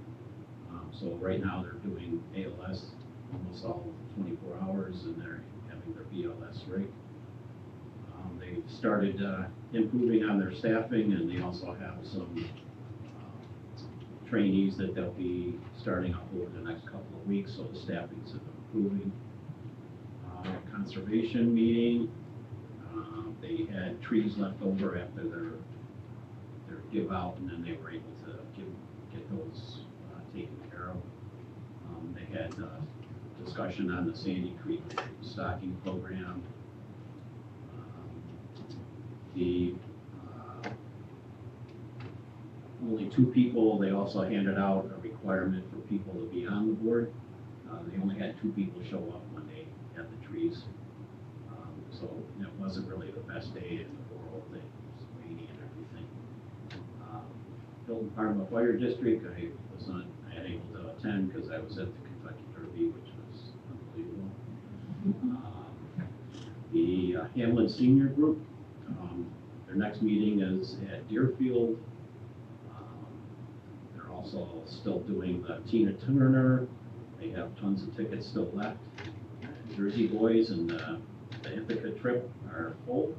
So right now, they're doing ALS almost all 24 hours, and they're having their BLS rig. They've started improving on their staffing, and they also have some trainees that they'll be starting up over the next couple of weeks, so the staffing's improving. Conservation meeting, they had trees left over after their give out, and then they were able to get those taken care of. They had discussion on the Sandy Creek stocking program. The only 2 people, they also handed out a requirement for people to be on the board. They only had 2 people show up when they had the trees. So it wasn't really the best day in the world. It was rainy and everything. Hilton Parma Fire District, I was unable to attend because I was at the Kentucky Derby, which was unbelievable. The Hamlin Senior Group, their next meeting is at Deerfield. They're also still doing the Tina Turner. They have tons of tickets still left. Jersey Boys and the Ithaca trip are full.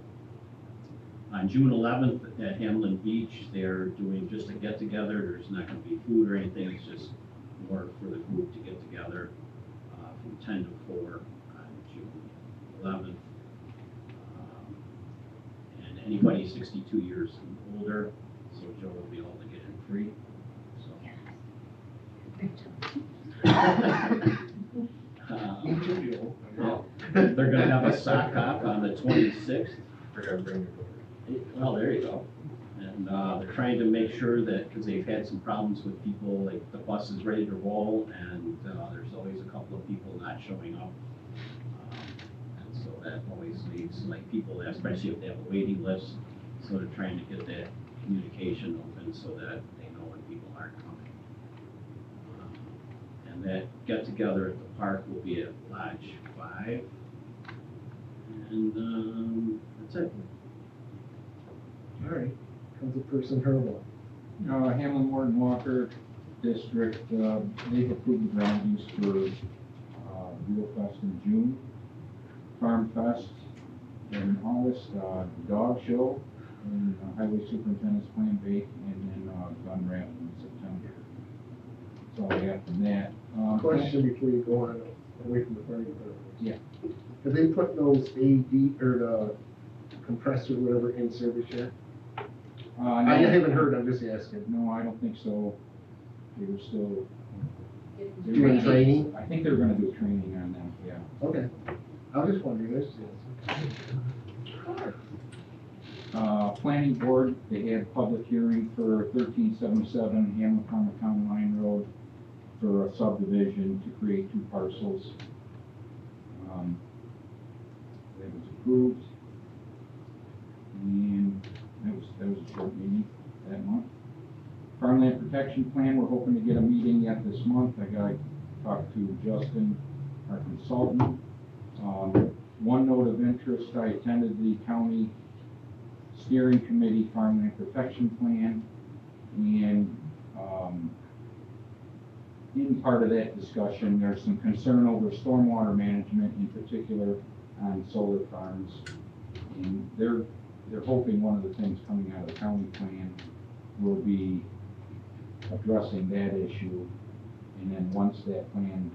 On June 11th at Hamlin Beach, they're doing just a get-together. There's not going to be food or anything. It's just more for the group to get together from 10 to 4 on June 11th. And anybody 62 years and older, so Joe will be able to get in free. They're gonna have a sock hop on the 26th. Well, there you go. And they're trying to make sure that, because they've had some problems with people, like the bus is ready to roll, and there's always a couple of people not showing up. And so that always leaves, like, people, especially if they have a waiting list, so they're trying to get that communication open so that they know when people aren't coming. And that get-together at the park will be at Lodge 5. And that's it. All right, Councilperson Herbold. Hamlin Morton Walker District, they've approved the ground use for Real Fest in June, Farm Fest in August, Dog Show, and Highway Superintendent's Plan Bake, and then Gun Raffle in September. That's all I have from that. Question before you go on, away from the fire department. Yeah. Have they put those AD, or the compressor, whatever, in service yet? I haven't heard, I'm just asking. No, I don't think so. They were still. Doing training? I think they were gonna do training on that, yeah. Okay. I was just wondering, this. Planning board, they had public hearing for 1377 Hamlin Farmer County Line Road for a subdivision to create 2 parcels. That was approved. And that was a short meeting that month. Farmland Protection Plan, we're hoping to get a meeting yet this month. I gotta talk to Justin, our consultant. One note of interest, I attended the county steering committee farmland protection plan, and in part of that discussion, there's some concern over stormwater management, in particular on solar farms. And they're hoping one of the things coming out of the county plan will be addressing that issue. And then once that plan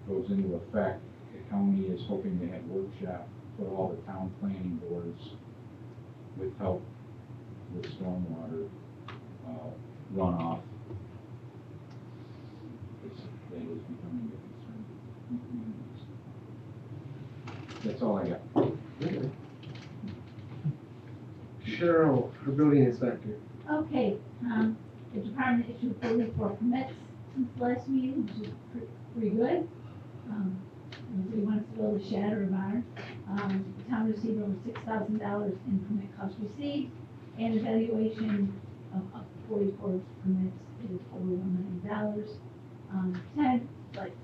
goes into effect, the county is hoping to have workshop for all the town planning boards with help with stormwater runoff. That is becoming a concern. That's all I got. Cheryl, our building inspector. Okay, the department issued 44 permits since the last meeting, which is pretty good. Nobody wants to build a shed or a barn. The town received over $6,000 in permit costs received, and evaluation of up to 44 permits is over $1 million. 10, like,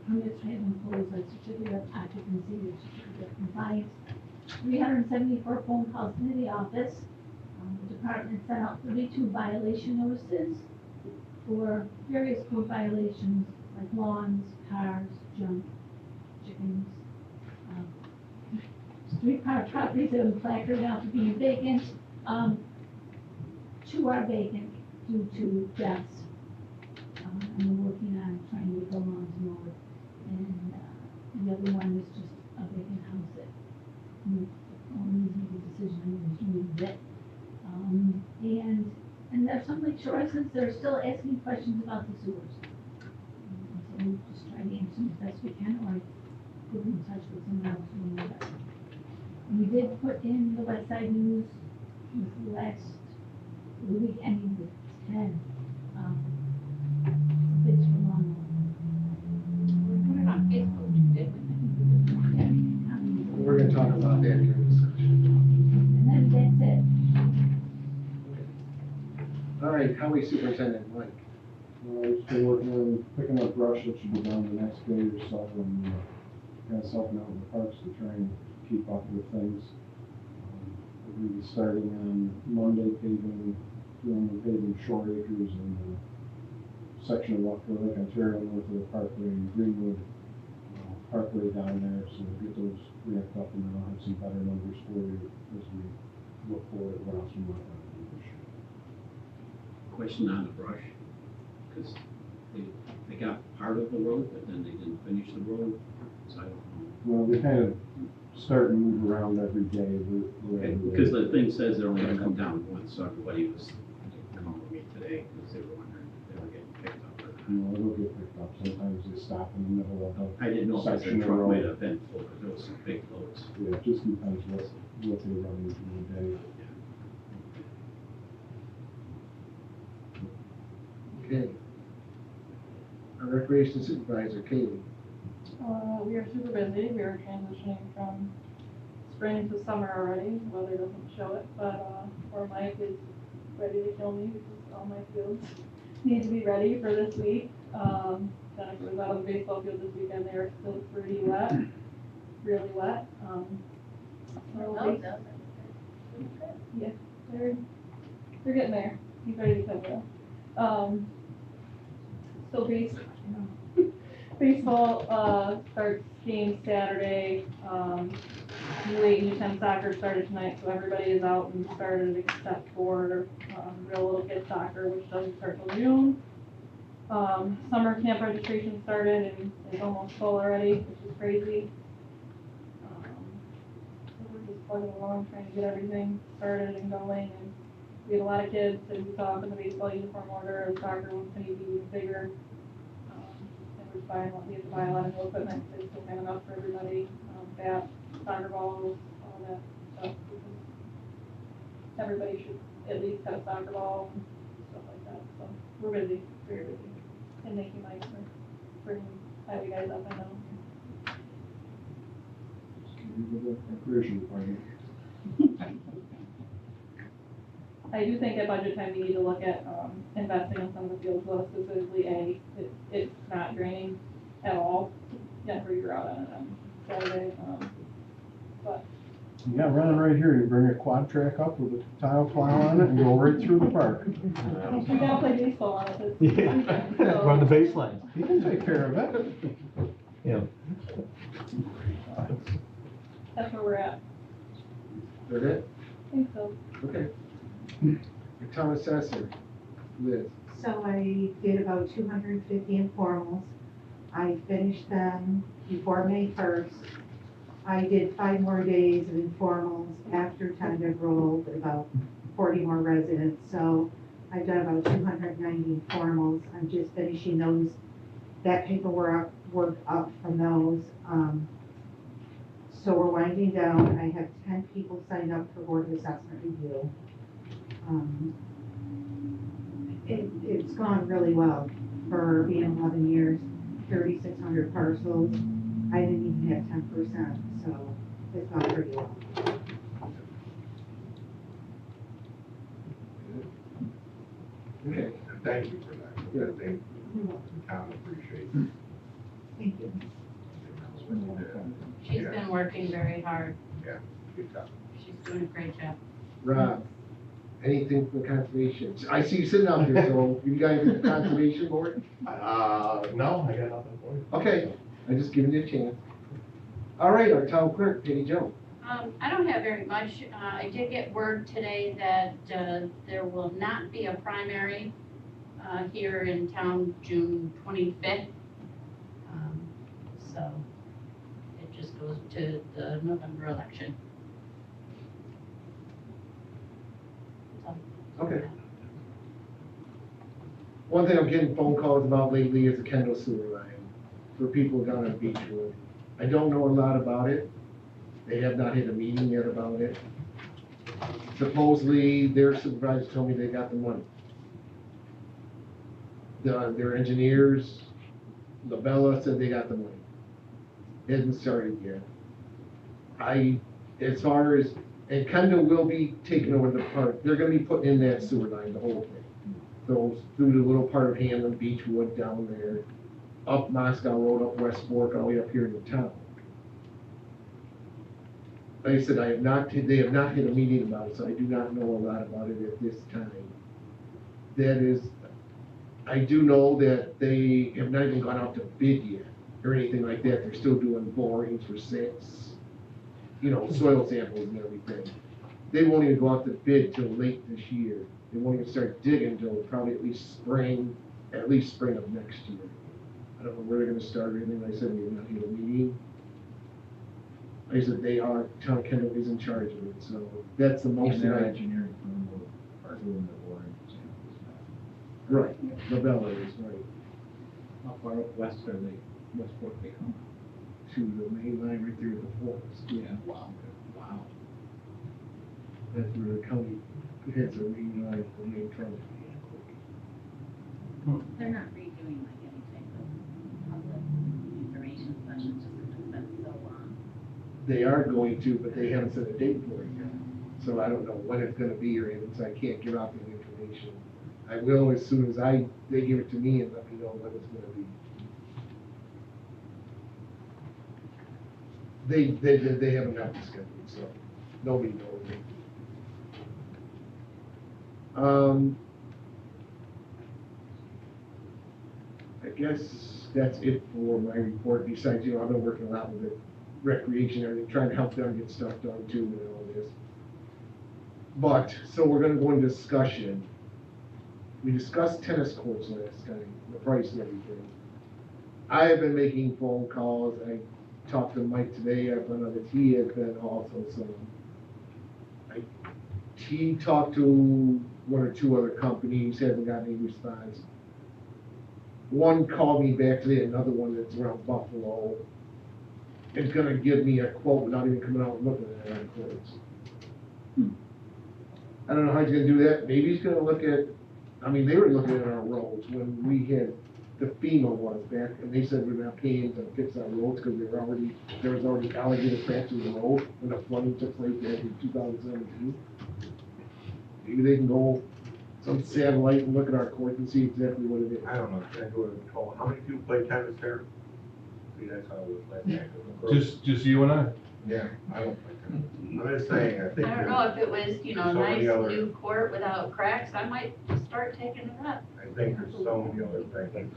permits have been closed, like certificate of occupancy, or certificate of compliance. 374 phone calls into the office. The department sent out 32 violation notices for various code violations like lawns, cars, junk, chickens. Street park properties that have been placarded out for being vacant. 2 are vacant due to deaths. And we're working on trying to get the lawns mowed. And the other one is just a vacant house that we only need to make a decision on who's doing it. And there's some Lake Shore residents that are still asking questions about the sewers. So we just try to answer them as best we can, or put them in touch with someone else who knows better. And we did put in the West Side News the week ending with 10. Bids for lawn. We put it on Facebook, didn't we? Yeah. We're gonna talk about that during the session. And then that's it. All right, highway superintendent, Mike. We're still working on picking up brush that should be done the next day or so, and kind of helping out in the parks to try and keep up with things. We'll be starting on Monday paving, paving Shore Acres and the section of Lake Ontario north of the Parkway and Greenwood Parkway down there, so we'll get those ramped up and then I'll have some better numbers for you as we look forward at what else we might want to do this year. Question on the brush, because they got part of the road, but then they didn't finish the road, so I don't know. Well, they kind of start and move around every day. Because the thing says they're only gonna come down once, so everybody was calling me today, because they were wondering if they were getting picked up or not. You know, it'll get picked up. Sometimes they stop in the middle of a I didn't know if the section of truck might road. have been full, because there was some big loads. Yeah, it just depends what they're running through the day. Okay. Our recreation supervisor, Kaylee. We are super busy. We are transitioning from spring to summer already. Weather doesn't show it, but poor Mike is ready to kill me because all my fields need to be ready for this week. Jennifer was out on the baseball field this weekend. They are still pretty wet, really wet. Yeah, they're getting there. He's ready to kill me. So baseball starts game Saturday. U8 and U10 soccer started tonight, so everybody is out and started except for real little kid soccer, which doesn't start till June. Summer camp registration started and is almost full already, which is crazy. So we're just plugging along, trying to get everything started and going. And we have a lot of kids that we saw up in the baseball uniform order. The soccer one's going to be even bigger. And we have to buy a lot of new equipment, so we still have enough for everybody. Bats, soccer balls, all that stuff. Everybody should at least have a soccer ball and stuff like that. So we're busy, very busy. And thank you, Mike, for bringing you guys up, I know. Recreation department. I do think at budget time, we need to look at investing in some of the fields, well, specifically A. It's not draining at all. Jennifer, you're out on it on Saturday. But Yeah, running right here, you bring a quad track up with a tile plow on it and go right through the park. We gotta play baseball on it. Yeah, Run the baseline. You can take care of it. Yeah. That's where we're at. Is that it? I think so. Okay. The town assessor, Liz. So I did about 250 informals. I finished them before May 1st. I did 5 more days of informals after tentative roll with about 40 more residents. So I've done about 290 informals. I'm just finishing that paperwork up from those. So we're winding down. I have 10 people signed up for board of assessment review. It's gone really well for being 11 years, 3,600 parcels. I didn't even have 10%, so it's gone pretty well. Okay. Thank you for that. I think the town appreciates it. Thank you. She's been working very hard. Yeah, good job. She's doing a great job. Rob, anything from the conservation? I see you sitting out there, so you guys in the conservation board? No, I got nothing for you. Okay, I just giving you a chance. All right, our town clerk, Penny Jones. I don't have very much. I did get word today that there will not be a primary here in town June 25th. So it just goes to the November election. Okay. One thing I'm getting phone calls about lately is the Kendall sewer line for people down at Beechwood. I don't know a lot about it. They have not had a meeting yet about it. Supposedly, their supervisor told me they got the money. Their engineers, Labella said they got the money. It hasn't started yet. As far as, and Kendall will be taking over the park, they're gonna be putting in that sewer line, the whole thing. Goes through the little part of Hamlin, Beechwood, down there, up Moscow Road, up West Fork, all the way up here in the town. Like I said, they have not had a meeting about it, so I do not know a lot about it at this time. That is, I do know that they have not even gone out to bid yet, or anything like that. They're still doing borings for soil samples and everything. They won't even go out to bid till late this year. They won't even start digging until probably at least spring of next year. I don't know where they're gonna start or anything. Like I said, we have not had a meeting. Like I said, Town of Kendall is in charge of it, so that's the most. And their engineering firm are doing the boring samples now. Right, Labella is right. How far up west are they, West Fork they come? To the main line right there at the forest. Yeah, wow, wow. That's where the county has a main line, the main trunk. They're not redoing like any type of public information session just because it's been so long. They are going to, but they haven't set a date for it yet. So I don't know when it's gonna be or anything, so I can't give out the information. I will as soon as they give it to me and let me know when it's gonna be. They haven't got the schedule, so nobody knows. I guess that's it for my report. Besides, I've been working a lot with the recreation and everything, trying to help them get stuff done too and all this. But, so we're gonna go into discussion. We discussed tennis courts last time, the price and everything. I have been making phone calls. I talked to Mike today. I found out that he has been also, so. He talked to one or two other companies, hasn't gotten any response. One called me back today, another one that's around Buffalo. Is gonna give me a quote without even coming out and looking at our quotes. I don't know how he's gonna do that. Maybe he's gonna look at, they were looking at our roads when we had the FEMA ones back, and they said we're not paying to fix our roads because there was already alligator cracks in the road when the flooding took place back in 2017. Maybe they can go some satellite and look at our courts and see exactly what it is. I don't know, can I do a call? How many people play tennis there? See, that's how it was last night. Just you and I. Yeah, I don't think that. I'm just saying, I think. I don't know if it was, you know, there's so many nice other- new court without cracks, I might start taking it up. I think there's so many other things.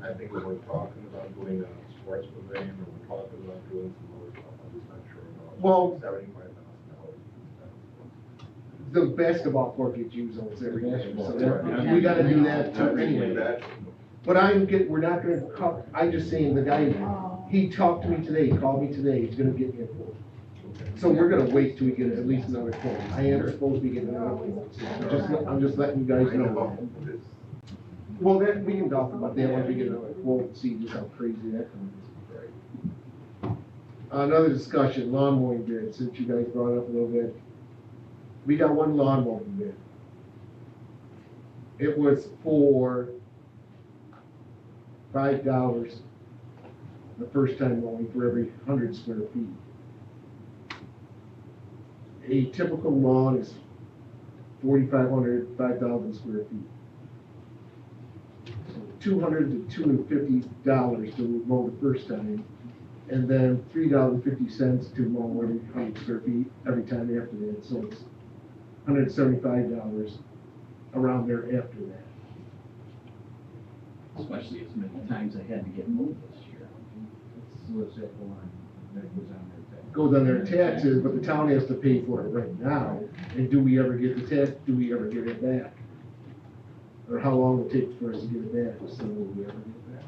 I think we're talking about doing a sports pavilion, or we're talking about doing some other stuff, I'm just not sure about. Well- $75,000. The basketball court gets used almost every year, so Right. that- we gotta do that I too think anyway. that- But we're not gonna, I'm just saying, the guy, he talked to me today, he called me today, he's gonna get me a quote. So we're gonna wait till we get at least another quote. I am supposed to be getting another quote. I'm just letting you guys know. Well, we can talk about that once we get another quote, and see just how crazy that comes. Another discussion, lawn mowing bid, since you guys brought it up a little bit. We got one lawn mowing bid. It was for $5 the first time mowing for every 100 square feet. A typical lawn is 4,500, 5,000 square feet. So $200 to $250 to mow the first time, and then $3.50 to mow every 100 square feet every time after that. So it's $175 around there after that. Especially as many times I had to get moved this year. What's that go on? That goes on their tax. Goes on their taxes, but the town has to pay for it right now. And do we ever get the tax, do we ever get it back? Or how long will it take for us to get it back, so will we ever get it back?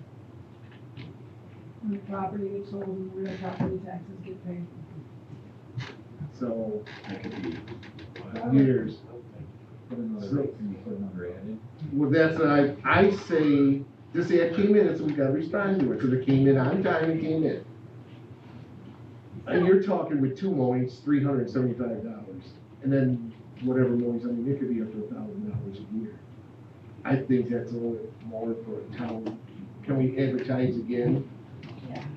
When the property gets sold and real property taxes get paid. So, That could be. years. Put another, can you put another ad in? Well, that's what I say, this ad came in, so we gotta respond to it, because it came in on time, it came in. And you're talking with two mowings, $375, and then whatever mowings, I mean, it could be up to $1,000 a year. I think that's a little bit more for a town. Can we advertise again?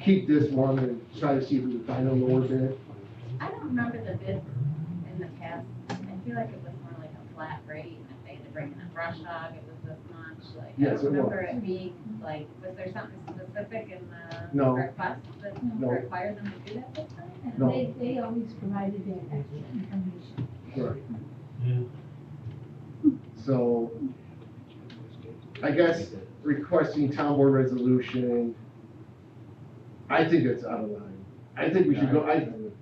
Keep this one and try to see if we can find a lower bid? I don't remember the bids in the past, I feel like it was more like a flat rate, and if they had to bring in a brush hog, it was this much, like, I Yes, don't it remember was. it being, like, was there something specific in the No. request that No. required them to do that this time? No. They always provided that extra information. Right. So, I guess requesting town board resolution, I think that's out of line. I think we should go,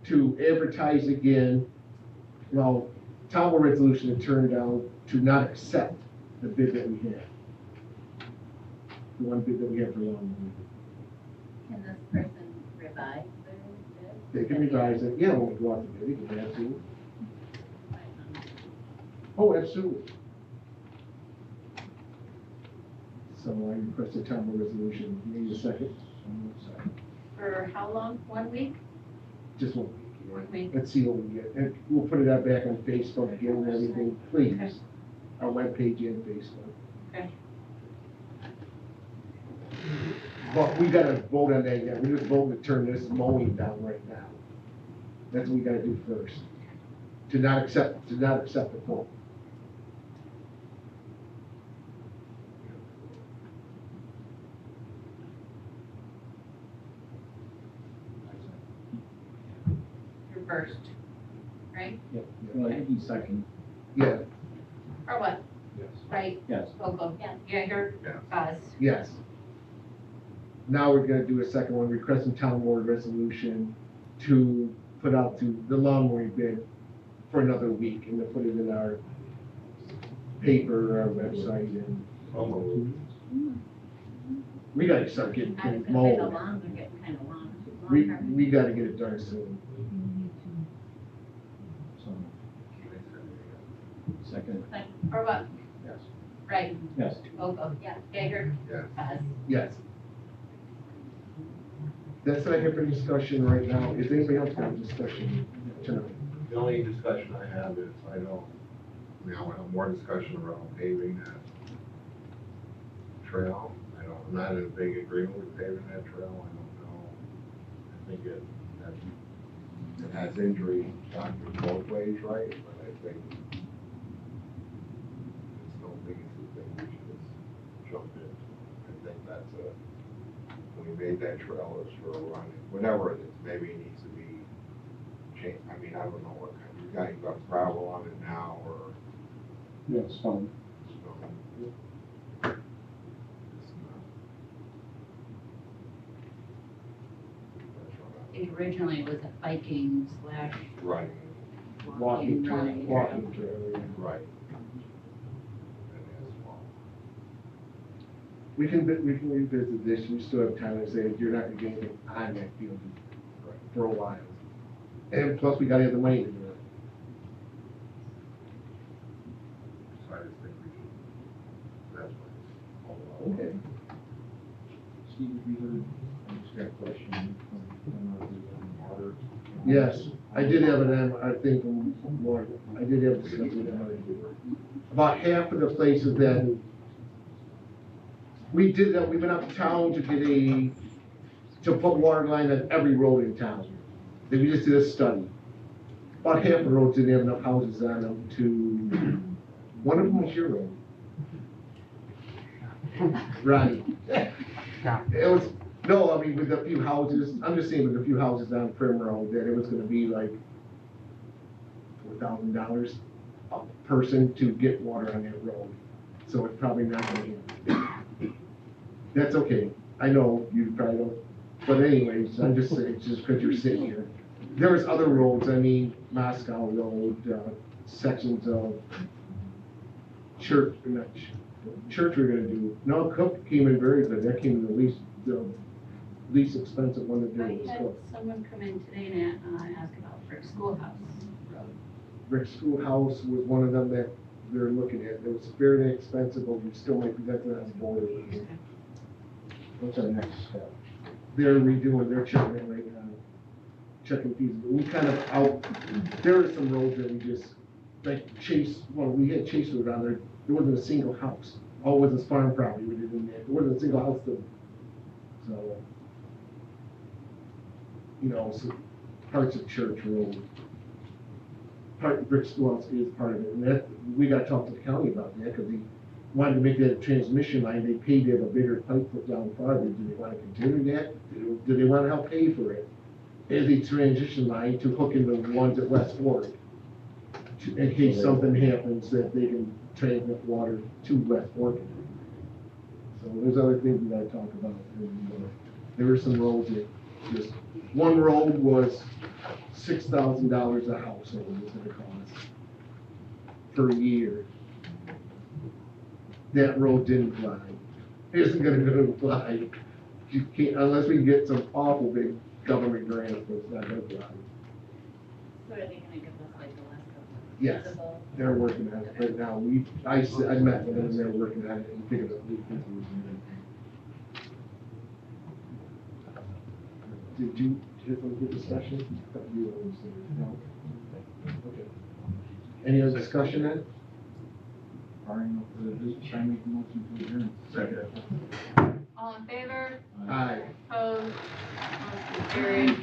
to advertise again, well, town board resolution to turn down, to not accept the bid that we had. The one bid that we had for lawn mowing. Can this person revise their bid? They can revise it, yeah, when we go out to bid, they can absolutely. Oh, absolutely. So I requested town board resolution, need a second? For how long, 1 week? Just one One week. week. Let's see what we get, and we'll put it out back on Facebook again and everything, please. Our webpage and Facebook. Okay. But we gotta vote on that yet, we just voted to turn this mowing down right now. That's what we gotta do first. To not accept the quote. Your first, right? Yep, well, he's second. Yeah, Or what? Yes. Right? Yes. Vogel, Jaeger, Buzz. yes. Now we're gonna do a second one, requesting town board resolution to put out to the lawn mowing bid for another week, and to put it in our paper, our website, and we gotta start getting I was things gonna say the mowed. lawns are getting kind of long. We gotta get it done soon. So. Second. Or what? Yes. Right? Yes. Vogel, Jaeger, Yes. Buzz. Yes. That's what I have for discussion right now. Is anybody else got a discussion tonight? The only discussion I have is, I want more discussion around paving that trail. I'm not in a big agreement with paving that trail, I don't know. I think it has injury factors both ways, right? But I think it's no biggest thing we should just jump in. I think that's we made that trail as for a run, whatever it is, maybe it needs to be I don't know what kind, you got gravel on it now, or Yeah, stone. stone? It's not. Originally, it was a biking slash Right, walking trail. Walking trail. right. And asphalt. We can revisit this, we still have time to say, you're not gonna get anything on that field for a while. And plus, we gotta have the money to do it. So I just think we should, that's why it's all Okay. Steve, have you heard, I just got a question from water. Yes, I did have I think from Lauren, I did have a discussion with them. About half of the places that, we did that, we went up to town to get to put water line on every road in town. Then we just did a study. About half the roads didn't have enough houses on them one of them was your road. Right. It was, no, I mean, with a few houses, I'm just saying with a few houses on Prim Road, that it was gonna be like $4,000 a person to get water on that road. So it's probably not gonna happen. That's okay. I know you probably don't, but anyways, I'm just saying, just because you're sitting here. There was other roads, I mean, Moscow Road, sections of Church we're gonna do. No, Cook came in very good. That came in the least expensive one to do. I was had Cook. someone come in today and ask about Frick Schoolhouse Road. Brick Schoolhouse was one of them that they're looking at. It was fairly expensive, but we still might be, that's on the border. What's our next step? They're redoing, they're checking it right now. Checking feasibility. We kind of there are some roads that we just, like Chase, well, we had Chase Road on there. There wasn't a single house. All was a farm property. We didn't, there wasn't a single house to, so, so parts of Church Road. Part of Brick Schoolhouse is part of it, and that, we got to talk to the county about that, because he wanted to make that a transmission line. They paid to have a bigger pipe put down farther. Do they want to continue that? Do they want to help pay for it? As a transition line to hook into the ones at West Fork, in case something happens, that they can transmit water to West Fork. So there's other things we gotta talk about. And, there were some roads that just, one road was $6,000 a household was gonna cost per year. That road didn't fly. It isn't gonna fly. You can't, unless we get some awful big government grants, but it's not gonna fly. So are they gonna give us like a list of Yes, feasible? they're working on it right now. I met with them and they're working on it and figured out. Did you have a good discussion? You always say, no? Okay. Any other discussion then? Barring no further business, I make a motion to adjourn. Second. All in favor? Aye. Opposed? Motion carried.